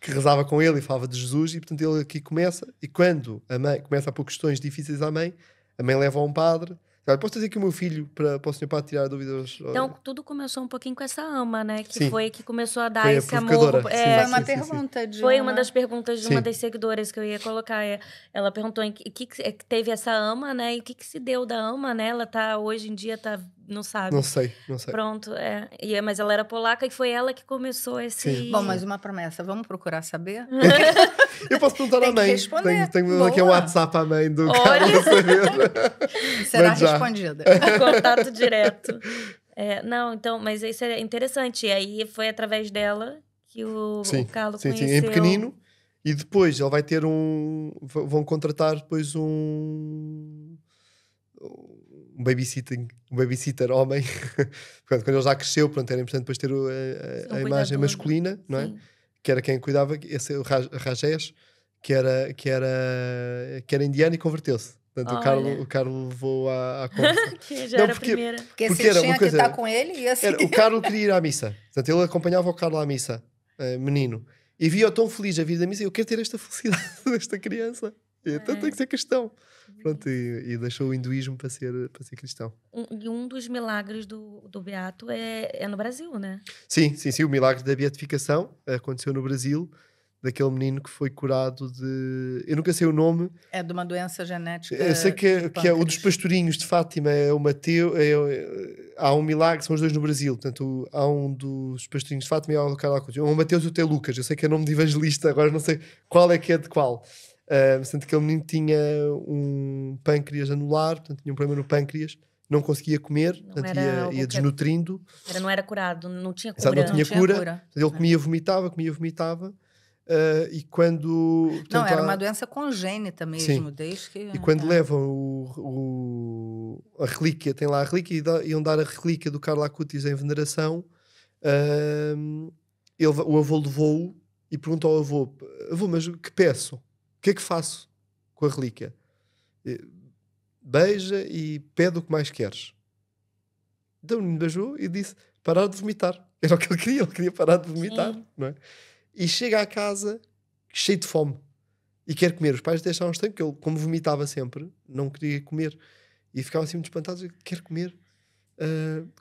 que rezava com ele e falava de Jesus, e portanto ele aqui começa, e quando a mãe começa a pôr questões difíceis à mãe, a mãe leva a um padre. Olha, posso dizer que o meu filho, para o senhor padre tirar dúvidas? Então, tudo começou um pouquinho com essa ama, né? Que Sim. foi que começou a dar foi esse amor. Foi uma pergunta de Foi uma das perguntas de uma das seguidoras que eu ia colocar. Ela perguntou em que teve essa ama, né? E o que se deu da ama, né? Ela tá, hoje em dia, não sabe. Não sei. Pronto, mas ela era polaca e foi ela que começou esse... Sim. Bom, mas uma promessa, vamos procurar saber? Eu posso perguntar à mãe. Tenho aqui um WhatsApp à mãe do Carlos saber. Será respondida. Contato direto. Não, então, mas isso é interessante. E aí foi através dela que o Carlos conheceu. Sim, em pequenino. E depois ele vai ter vão contratar depois um babysitter homem. Portanto, quando ele já cresceu, pronto, era importante depois ter a imagem masculina, não é? Que era quem cuidava, esse é o Rajesh, que era indiano e converteu-se. Portanto, o Carlo levou à conversa. Que já era a primeira. Porque se tinha que estar com ele, e assim... O Carlo queria ir à missa. Portanto, ele acompanhava o Carlo à missa, menino. E via-o tão feliz a vir da missa. Eu quero ter esta felicidade desta criança. Então tem que ser cristão. Pronto, e deixou o hinduísmo para ser cristão. E um dos milagres do Beato é no Brasil, né? Sim. O milagre da beatificação aconteceu no Brasil, daquele menino que foi curado de... Eu nunca sei o nome. É de uma doença genética. Eu sei que é o dos pastorinhos de Fátima, é o Mateu. Há um milagre, são os dois no Brasil. Portanto, há um dos pastorinhos de Fátima e há o do Carlos. O Mateus e o T. Lucas. Eu sei que é nome de evangelista, agora não sei qual é que é de qual. Sendo que aquele menino tinha um pâncreas anular, portanto tinha um problema no pâncreas, não conseguia comer, Não portanto era algo ia que desnutrindo. não era curado, não tinha Exato, cura. não tinha Não tinha cura. cura. Ele comia, vomitava. E quando. Não, Portanto, era uma doença congênita mesmo, Sim. desde que... E quando levam a relíquia, tem lá a relíquia, iam dar a relíquia do Carlo Acutis em veneração, o avô levou-o e perguntou ao avô: avô, mas o que peço? O que é que faço com a relíquia? Beija e pede o que mais queres. Então o menino beijou e disse: parar de vomitar. Era o que ele queria parar de vomitar, Sim. não é? E chega à casa cheio de fome e quer comer. Os pais deixaram estranho, porque ele, como vomitava sempre, não queria comer e ficavam assim muito espantados: quer comer.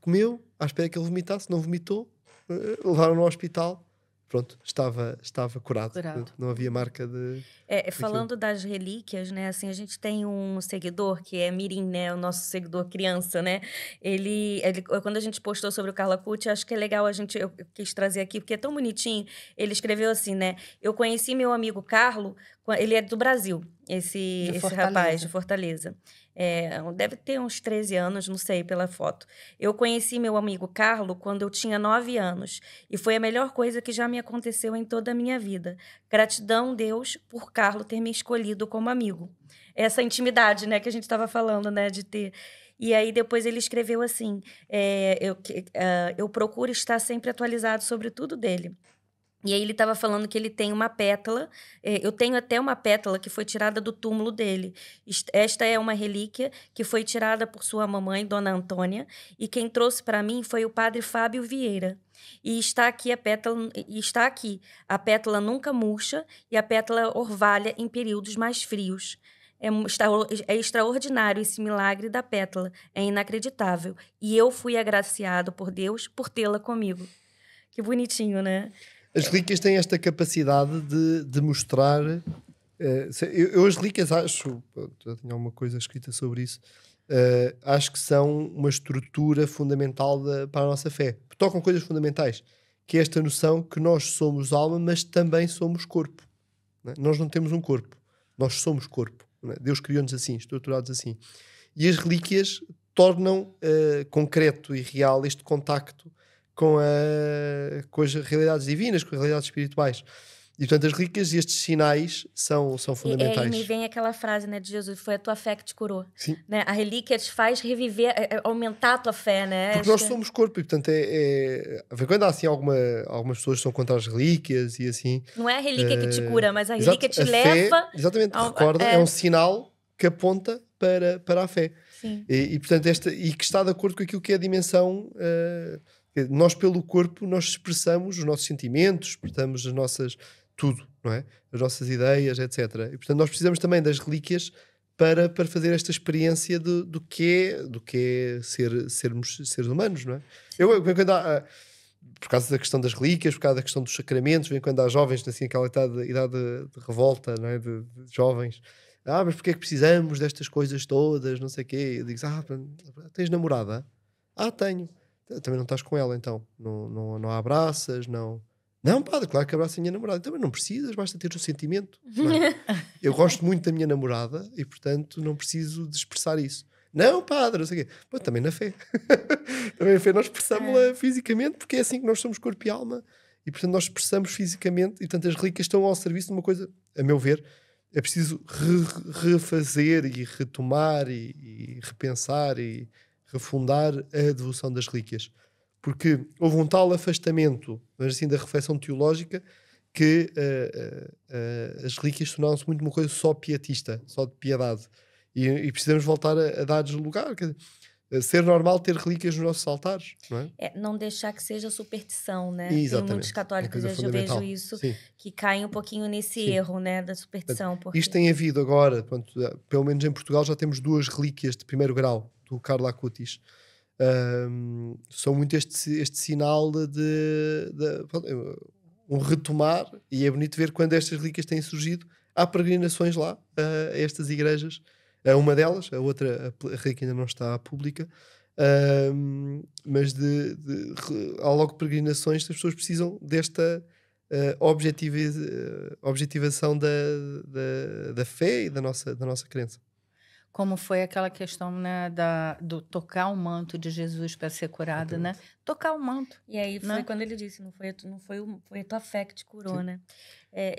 Comeu, à espera que ele vomitasse, não vomitou, levaram-no ao hospital. Pronto, estava curado. Não havia marca de. Falando das relíquias, né? Assim, a gente tem um seguidor que é Mirim, né? O nosso seguidor criança, né? Quando a gente postou sobre o Carlo Acutis, acho que é legal eu quis trazer aqui, porque é tão bonitinho. Ele escreveu assim, né? Eu conheci meu amigo Carlo, ele é do Brasil, esse rapaz de Fortaleza. Deve ter uns 13 anos, não sei, pela foto. Eu conheci meu amigo Carlo quando eu tinha 9 anos e foi a melhor coisa que já me aconteceu em toda a minha vida. Gratidão, Deus, por Carlo ter me escolhido como amigo. Essa intimidade, né, que a gente estava falando, né, de ter. E aí depois ele escreveu assim, eu procuro estar sempre atualizado sobre tudo dele. E aí ele estava falando que ele tem uma pétala, eu tenho até uma pétala que foi tirada do túmulo dele. Esta é uma relíquia que foi tirada por sua mamãe, Dona Antônia, e quem trouxe para mim foi o padre Fábio Vieira. E está aqui a pétala nunca murcha e a pétala orvalha em períodos mais frios. É extraordinário esse milagre da pétala, é inacreditável. E eu fui agraciado por Deus por tê-la comigo. Que bonitinho, né? As relíquias têm esta capacidade de mostrar. Eu as relíquias acho, já tinha alguma coisa escrita sobre isso, acho que são uma estrutura fundamental para a nossa fé. Tocam coisas fundamentais, que é esta noção que nós somos alma, mas também somos corpo. Não é? Nós não temos um corpo, nós somos corpo. Não é? Deus criou-nos assim, estruturados assim. E as relíquias tornam concreto e real este contacto com as realidades divinas, com as realidades espirituais. E, portanto, as relíquias e estes sinais são fundamentais. E me vem aquela frase, né, de Jesus: foi a tua fé que te curou. Sim. Né? A relíquia te faz reviver, aumentar a tua fé, né? Porque nós somos corpo e, portanto, quando há assim algumas pessoas que são contra as relíquias e assim... Não é a relíquia que te cura, mas a relíquia te leva... Fé, exatamente, recorda, é um sinal que aponta para a fé. Sim. E portanto, e que está de acordo com aquilo que é a dimensão... nós, pelo corpo, nós expressamos os nossos sentimentos, expressamos as nossas... tudo, não é? As nossas ideias, etc. E, portanto, nós precisamos também das relíquias para fazer esta experiência do que é sermos seres humanos, não é? Por causa da questão das relíquias, por causa da questão dos sacramentos, vem quando há jovens, assim, aquela idade de revolta, não é? de jovens. Mas porque é que precisamos destas coisas todas, não sei o quê? Eu digo: tens namorada? Tenho. Também não estás com ela, então. Não a abraças, não... Não, padre, claro que abraço a minha namorada. Também não precisas, basta ter o sentimento. Não é? Eu gosto muito da minha namorada e, portanto, não preciso de expressar isso. Não, padre, não sei o quê. Pô, também na fé. Também na fé nós expressamos-la fisicamente, porque é assim que nós somos corpo e alma. E, portanto, nós expressamos fisicamente. E, portanto, as relíquias estão ao serviço de uma coisa, a meu ver, é preciso refazer e retomar e repensar e refundar a devoção das relíquias. Porque houve um tal afastamento, mas assim, da reflexão teológica, que as relíquias tornaram-se muito uma coisa só pietista, só de piedade. E precisamos voltar a dar-lhes lugar. Quer dizer, ser normal ter relíquias nos nossos altares, não é? Não deixar que seja superstição, né? Exatamente. Tem muitos católicos, eu vejo isso, sim, que caem um pouquinho nesse erro, né, da superstição. Porque... Isto tem havido agora, pronto, pelo menos em Portugal, já temos 2 relíquias de primeiro grau, do Carlo Acutis. São muito este sinal de um retomar, e é bonito ver quando estas relíquias têm surgido. Há peregrinações lá a estas igrejas, uma delas, a outra a relíquia ainda não está pública, mas há logo peregrinações. As pessoas precisam objetivação da fé e da nossa crença. Como foi aquela questão, né, do tocar o manto de Jesus para ser curado, né? Tocar o manto. E aí foi Né? quando ele disse, foi a tua fé que te curou, Sim. né?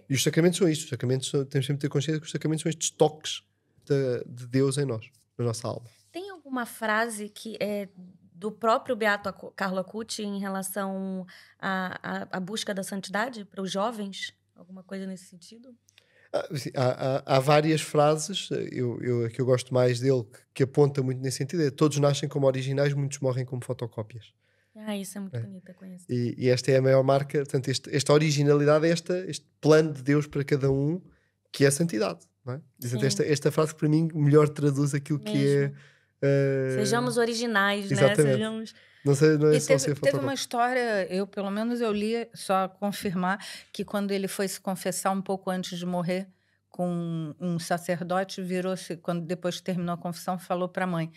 E os sacramentos são isto. Os sacramentos temos sempre de ter consciência que os sacramentos são estes toques de Deus em nós, na nossa alma. Tem alguma frase que é do próprio Beato Carlo Acutis em relação à busca da santidade para os jovens? Alguma coisa nesse sentido? Sim, há várias frases, a que eu gosto mais dele, que aponta muito nesse sentido, é todos nascem como originais, muitos morrem como fotocópias. Isso é muito bonito, eu conheço. E esta é a maior marca, portanto, esta originalidade é este plano de Deus para cada um, que é a santidade. Não é? Portanto, esta frase que para mim melhor traduz aquilo que é... Sejamos originais, exatamente. né? Sejamos... Não é só ser Teve fotocópia. uma história, pelo menos eu li, só confirmar, que quando ele foi se confessar um pouco antes de morrer com um sacerdote, virou-se, depois que terminou a confissão, falou para a mãe,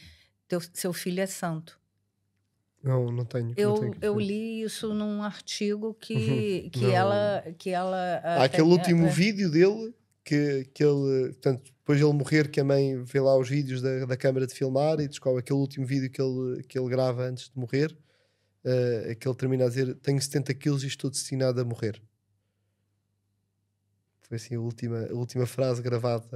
seu filho é santo. Não tenho. Eu li isso num artigo que ela há aquele último vídeo dele que ele, portanto, depois de ele morrer, que a mãe vê lá os vídeos da câmara de filmar e descobre aquele último vídeo que ele grava antes de morrer, que ele termina a dizer: tenho 70 quilos e estou destinado a morrer. Foi assim a última frase gravada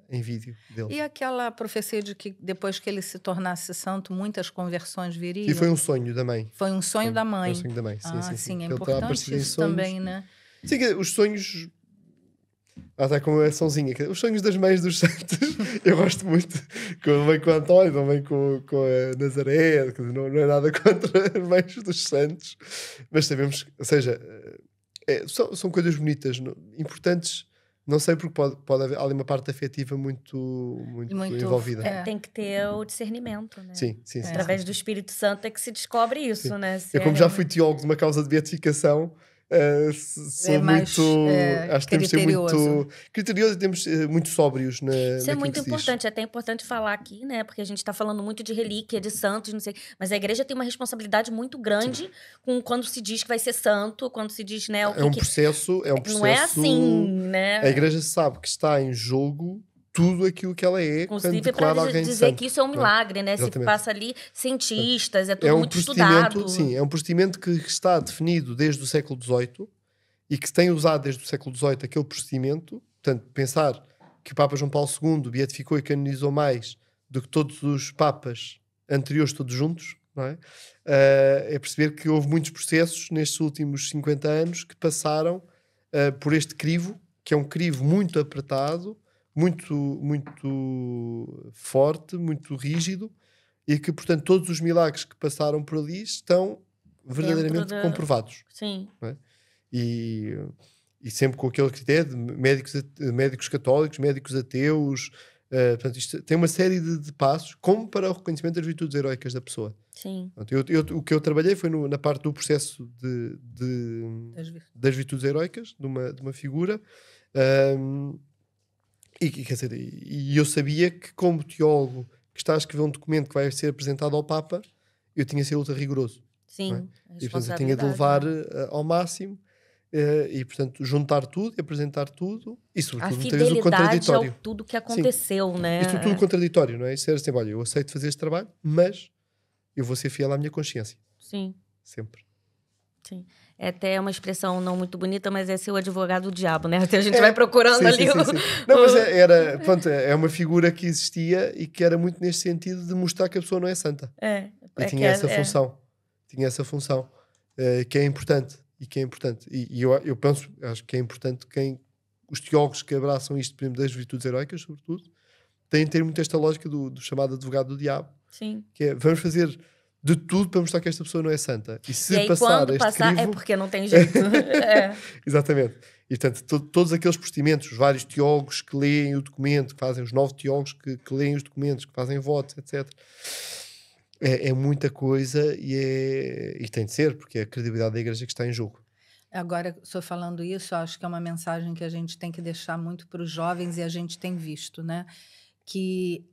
em vídeo dele. E aquela profecia de que depois que ele se tornasse santo, muitas conversões viriam? E foi um sonho da mãe. Foi um sonho da mãe. Foi um sonho da mãe, sim. É Ele importante isso também, né? Sim, os sonhos... Até como a Sonzinha, os sonhos das mães dos santos, eu gosto muito. Quando vem com o António, também com a Nazaré, não é nada contra as mães dos santos, mas sabemos, ou seja, são coisas bonitas, importantes, não sei, porque pode haver ali uma parte afetiva muito envolvida. Tem que ter o discernimento, né? Sim. Através do Espírito Santo é que se descobre isso, sim. né? Eu, como já fui teólogo de uma causa de beatificação, sou mais, acho que temos de ser muito criteriosos e temos muito sóbrios isso é muito importante, é até importante falar aqui, né? Porque a gente está falando muito de relíquia, de santos, não sei, mas a igreja tem uma responsabilidade muito grande com quando se diz que vai ser santo, quando se diz, né, é um processo, não é assim, né? A igreja sabe que está em jogo tudo aquilo que ela é, inclusive quando declara alguém dizer santo, que isso é um milagre, né? Se passa ali cientistas, é tudo muito estudado. Sim, é um procedimento que está definido desde o século XVIII e que se tem usado desde o século XVIII aquele procedimento. Portanto, pensar que o Papa João Paulo II beatificou e canonizou mais do que todos os papas anteriores todos juntos, não é? É perceber que houve muitos processos nestes últimos 50 anos que passaram por este crivo, que é um crivo muito apertado, muito forte, muito rígido, e que, portanto, todos os milagres que passaram por ali estão verdadeiramente comprovados. Sim. Não é? E sempre com aquele critério de médicos católicos, médicos ateus, portanto, isto tem uma série de passos, como para o reconhecimento das virtudes heroicas da pessoa. Sim. Portanto, o que eu trabalhei foi na parte do processo das virtudes heroicas, de uma figura, quer dizer, e eu sabia que, como teólogo que está a escrever um documento que vai ser apresentado ao Papa, eu tinha de ser ultra rigoroso. Sim. É? E portanto eu tinha de levar ao máximo e portanto juntar tudo e apresentar tudo e sobretudo muitas vezes o contraditório. Ao tudo que aconteceu, sim. né? Isto tudo contraditório, não é? Isso era assim, olha, eu aceito fazer este trabalho, mas eu vou ser fiel à minha consciência. Sim. Sempre. Sim. É até uma expressão não muito bonita, mas é ser o advogado do diabo, né? Até a gente vai procurando ali. Sim. Não, mas pronto, é uma figura que existia e que era muito neste sentido de mostrar que a pessoa não é santa. E tinha essa função. Tinha essa função que é importante. E eu penso, acho que é importante os teólogos que abraçam isto, por exemplo, das virtudes heroicas, sobretudo, têm de ter muito esta lógica do chamado advogado do diabo. Sim. Que é, vamos fazer de tudo para mostrar que esta pessoa não é santa. E se aí, passar quando este crivo... é porque não tem jeito. Exatamente. E, portanto, todos aqueles procedimentos, os vários teólogos que leem o documento, que fazem os 9 teólogos que leem os documentos, que fazem votos, etc. É muita coisa e tem de ser, porque é a credibilidade da igreja que está em jogo. Agora, o senhor falando isso, acho que é uma mensagem que a gente tem que deixar muito para os jovens e a gente tem visto, né? Que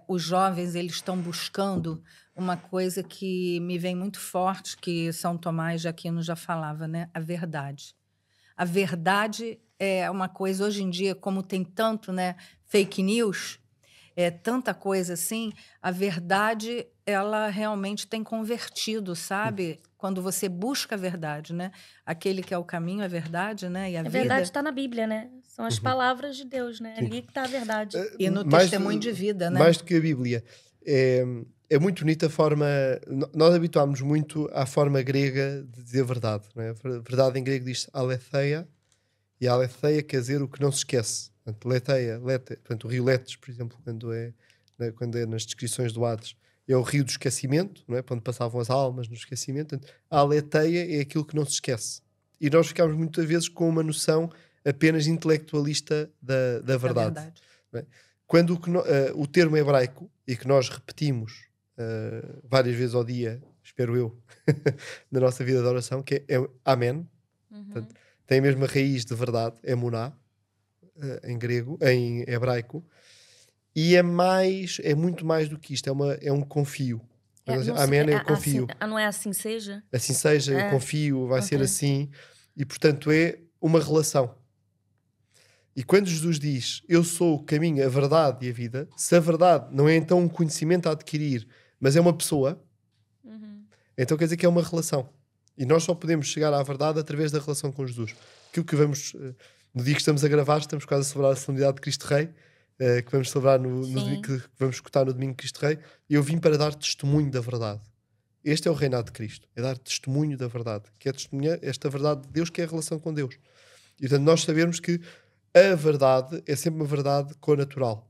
os jovens, eles estão buscando uma coisa que me vem muito forte, que São Tomás de Aquino já falava, né? A verdade. A verdade é uma coisa, hoje em dia, como tem tanto, né, fake news, tanta coisa assim, a verdade, ela realmente tem convertido, sabe? Quando você busca a verdade, né? Aquele que é o caminho, a verdade, né? E a A vida. verdade está na Bíblia, né? São as palavras de Deus, né? Sim. Ali que está a verdade. E no Mais testemunho de vida, né? Mais do que a Bíblia. É muito bonita a forma... Nós habituámos muito à forma grega de dizer verdade. Não é? Verdade em grego diz aletheia, e a aletheia quer dizer o que não se esquece. Portanto, letheia, portanto, o rio Letes, por exemplo, quando é nas descrições do Hades, é o rio do esquecimento, não é? Para onde passavam as almas no esquecimento. Portanto, a aletheia é aquilo que não se esquece. E nós ficamos muitas vezes com uma noção apenas intelectualista da verdade. Não é? Quando o termo hebraico, e que nós repetimos várias vezes ao dia, espero eu, na nossa vida de oração, que é amém, portanto, tem a mesma raiz de verdade, emuná, em grego, em hebraico, e é muito mais do que isto, é um confio. Amém é o confio. Assim, não é assim seja? Assim seja, eu confio, vai ser assim, e portanto é uma relação. E quando Jesus diz, eu sou o caminho, a verdade e a vida, se a verdade não é então um conhecimento a adquirir, mas é uma pessoa, então quer dizer que é uma relação. E nós só podemos chegar à verdade através da relação com Jesus. Aquilo que vamos, no dia que estamos a gravar, estamos quase a celebrar a solenidade de Cristo Rei, que vamos celebrar que vamos escutar no domingo de Cristo Rei, e eu vim para dar testemunho da verdade. Este é o reinado de Cristo, é dar testemunho da verdade, que é testemunhar esta verdade de Deus, que é a relação com Deus. E portanto nós sabemos que a verdade é sempre uma verdade connatural.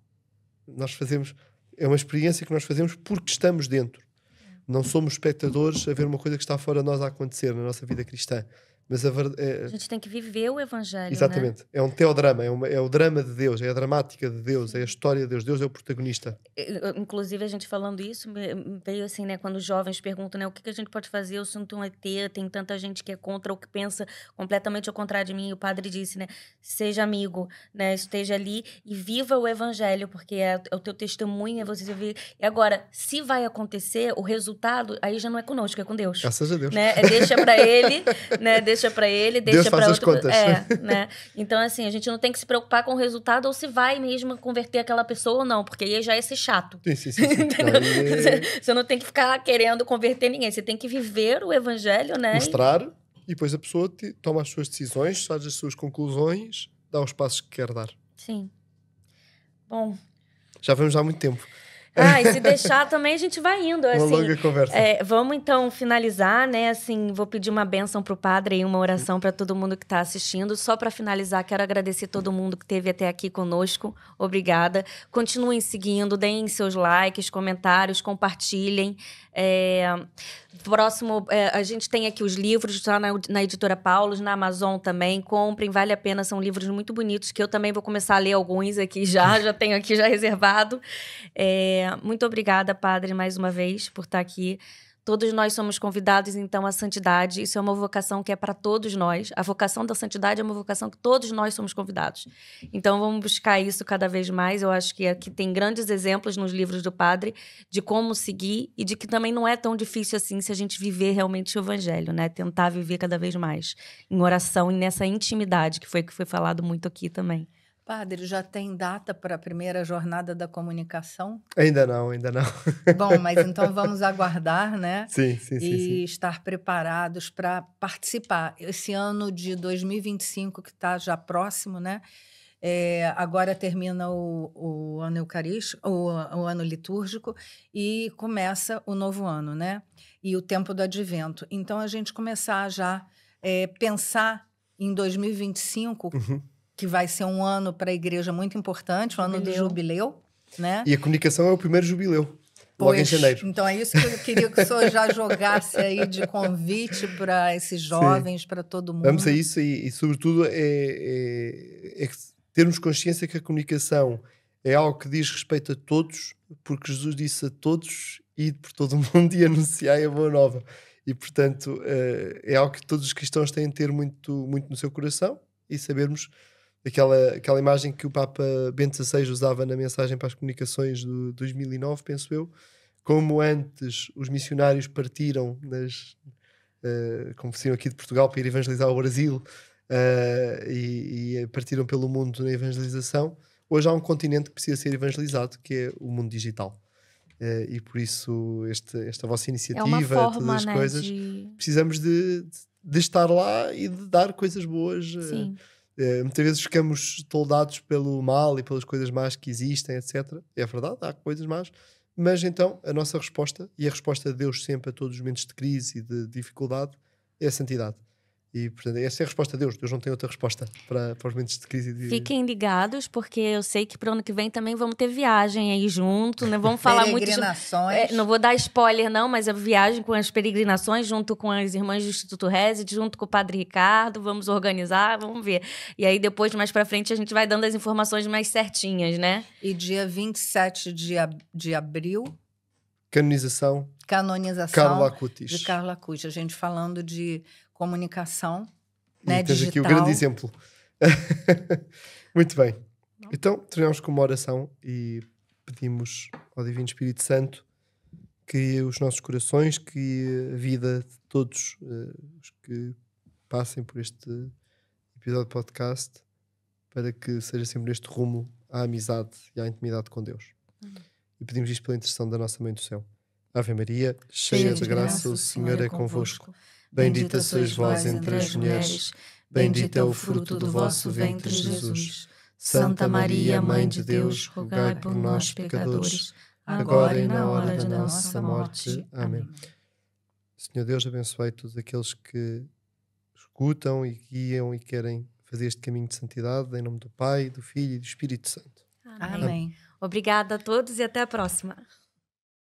É uma experiência que nós fazemos porque estamos dentro. Não somos espectadores a ver uma coisa que está fora de nós a acontecer na nossa vida cristã. Mas a gente tem que viver o evangelho, exatamente. Né? É um teodrama, é o drama de Deus, é a dramática de Deus, é a história de Deus. Deus é o protagonista. Inclusive, a gente falando isso, veio assim, né? Quando os jovens perguntam, né? O que a gente pode fazer? Eu sinto um ET, tem tanta gente que é contra ou que pensa completamente ao contrário de mim. E o padre disse, né? Seja amigo, né? Esteja ali e viva o evangelho, porque é o teu testemunho, é você ver. E agora, se vai acontecer, o resultado, aí já não é conosco, é com Deus. Graças a Deus. Né? Deixa pra ele, né? Deixa pra ele, deixa pra Deus faz outra... as contas. né? Então, assim, a gente não tem que se preocupar com o resultado ou se vai mesmo converter aquela pessoa ou não, porque aí já é ser chato. Sim. Você não tem que ficar querendo converter ninguém, você tem que viver o evangelho, né? Mostrar, e depois a pessoa toma as suas decisões, faz as suas conclusões, dá os passos que quer dar. Sim. Bom. Já vamos há muito tempo. E se deixar também a gente vai indo. Uma longa conversa. Vamos então finalizar, né? Assim, vou pedir uma bênção pro padre e uma oração para todo mundo que está assistindo. Só para finalizar, quero agradecer todo mundo que esteve até aqui conosco. Obrigada. Continuem seguindo, deem seus likes, comentários, compartilhem. Próximo, a gente tem aqui os livros, está na Editora Paulus, na Amazon também. Comprem, vale a pena, são livros muito bonitos, que eu também vou começar a ler alguns aqui já tenho aqui já reservado. Muito obrigada, padre, mais uma vez, por estar aqui. Todos nós somos convidados, então, à santidade. Isso é uma vocação que é para todos nós. A vocação da santidade é uma vocação que todos nós somos convidados. Então, vamos buscar isso cada vez mais. Eu acho que aqui tem grandes exemplos nos livros do padre de como seguir e de que também não é tão difícil assim se a gente viver realmente o evangelho, né? Tentar viver cada vez mais em oração e nessa intimidade, que foi falado muito aqui também. Padre, já tem data para a primeira jornada da comunicação? Ainda não. Bom, mas então vamos aguardar, né? Sim. Estar preparados para participar. Esse ano de 2025, que está já próximo, né? Agora termina o ano eucarístico, o ano litúrgico, e começa o novo ano, né? E o tempo do advento. Então, a gente começar já pensar em 2025... que vai ser um ano para a igreja muito importante, um ano do jubileu, né? E a comunicação é o primeiro jubileu, logo em janeiro. Então é isso que eu queria que o senhor já jogasse aí de convite para esses jovens, para todo mundo. Vamos a isso e sobretudo, termos consciência que a comunicação é algo que diz respeito a todos, porque Jesus disse a todos, ide por todo o mundo e anunciai a boa nova. E, portanto, é algo que todos os cristãos têm de ter muito, muito no seu coração e sabermos aquela imagem que o Papa Bento XVI usava na mensagem para as comunicações de 2009, penso eu, como antes os missionários partiram como saíram aqui de Portugal para ir evangelizar o Brasil, e partiram pelo mundo na evangelização. Hoje há um continente que precisa ser evangelizado, que é o mundo digital. E por isso esta vossa iniciativa, uma forma, todas as né, coisas, precisamos de estar lá e de dar coisas boas. Sim. Muitas vezes ficamos toldados pelo mal e pelas coisas más que existem, etc. É verdade, há coisas más, mas então a nossa resposta, e a resposta de Deus sempre a todos os momentos de crise e de dificuldade, é a santidade. E, portanto, essa é a resposta de Deus. Deus não tem outra resposta para os momentos de crise. Fiquem ligados, porque eu sei que para o ano que vem também vamos ter viagem aí junto, né? Vamos falar muito de... Peregrinações. Não vou dar spoiler não, mas a viagem com as peregrinações, junto com as irmãs do Instituto Resid, junto com o Padre Ricardo, vamos organizar, vamos ver. E aí depois, mais para frente, a gente vai dando as informações mais certinhas, né? E dia 27 de abril... Canonização Carla Acutis. De Carla Acutis. A gente falando de comunicação, e né, tens digital. aqui o grande exemplo. Muito bem. Então, terminamos com uma oração e pedimos ao Divino Espírito Santo que os nossos corações, que a vida de todos os que passem por este episódio de podcast, para que seja sempre neste rumo à amizade e à intimidade com Deus. E pedimos isto pela intercessão da nossa Mãe do Céu. Ave Maria, cheia de graça, o Senhor é convosco. Bendita sois vós entre as mulheres, bendito é o fruto do vosso ventre, Jesus. Santa Maria, Mãe de Deus, rogai por nós, pecadores, agora e na hora da nossa morte. Amém. Senhor Deus, abençoe todos aqueles que escutam e guiam e querem fazer este caminho de santidade, em nome do Pai, do Filho e do Espírito Santo. Amém. Amém. Obrigada a todos e até a próxima.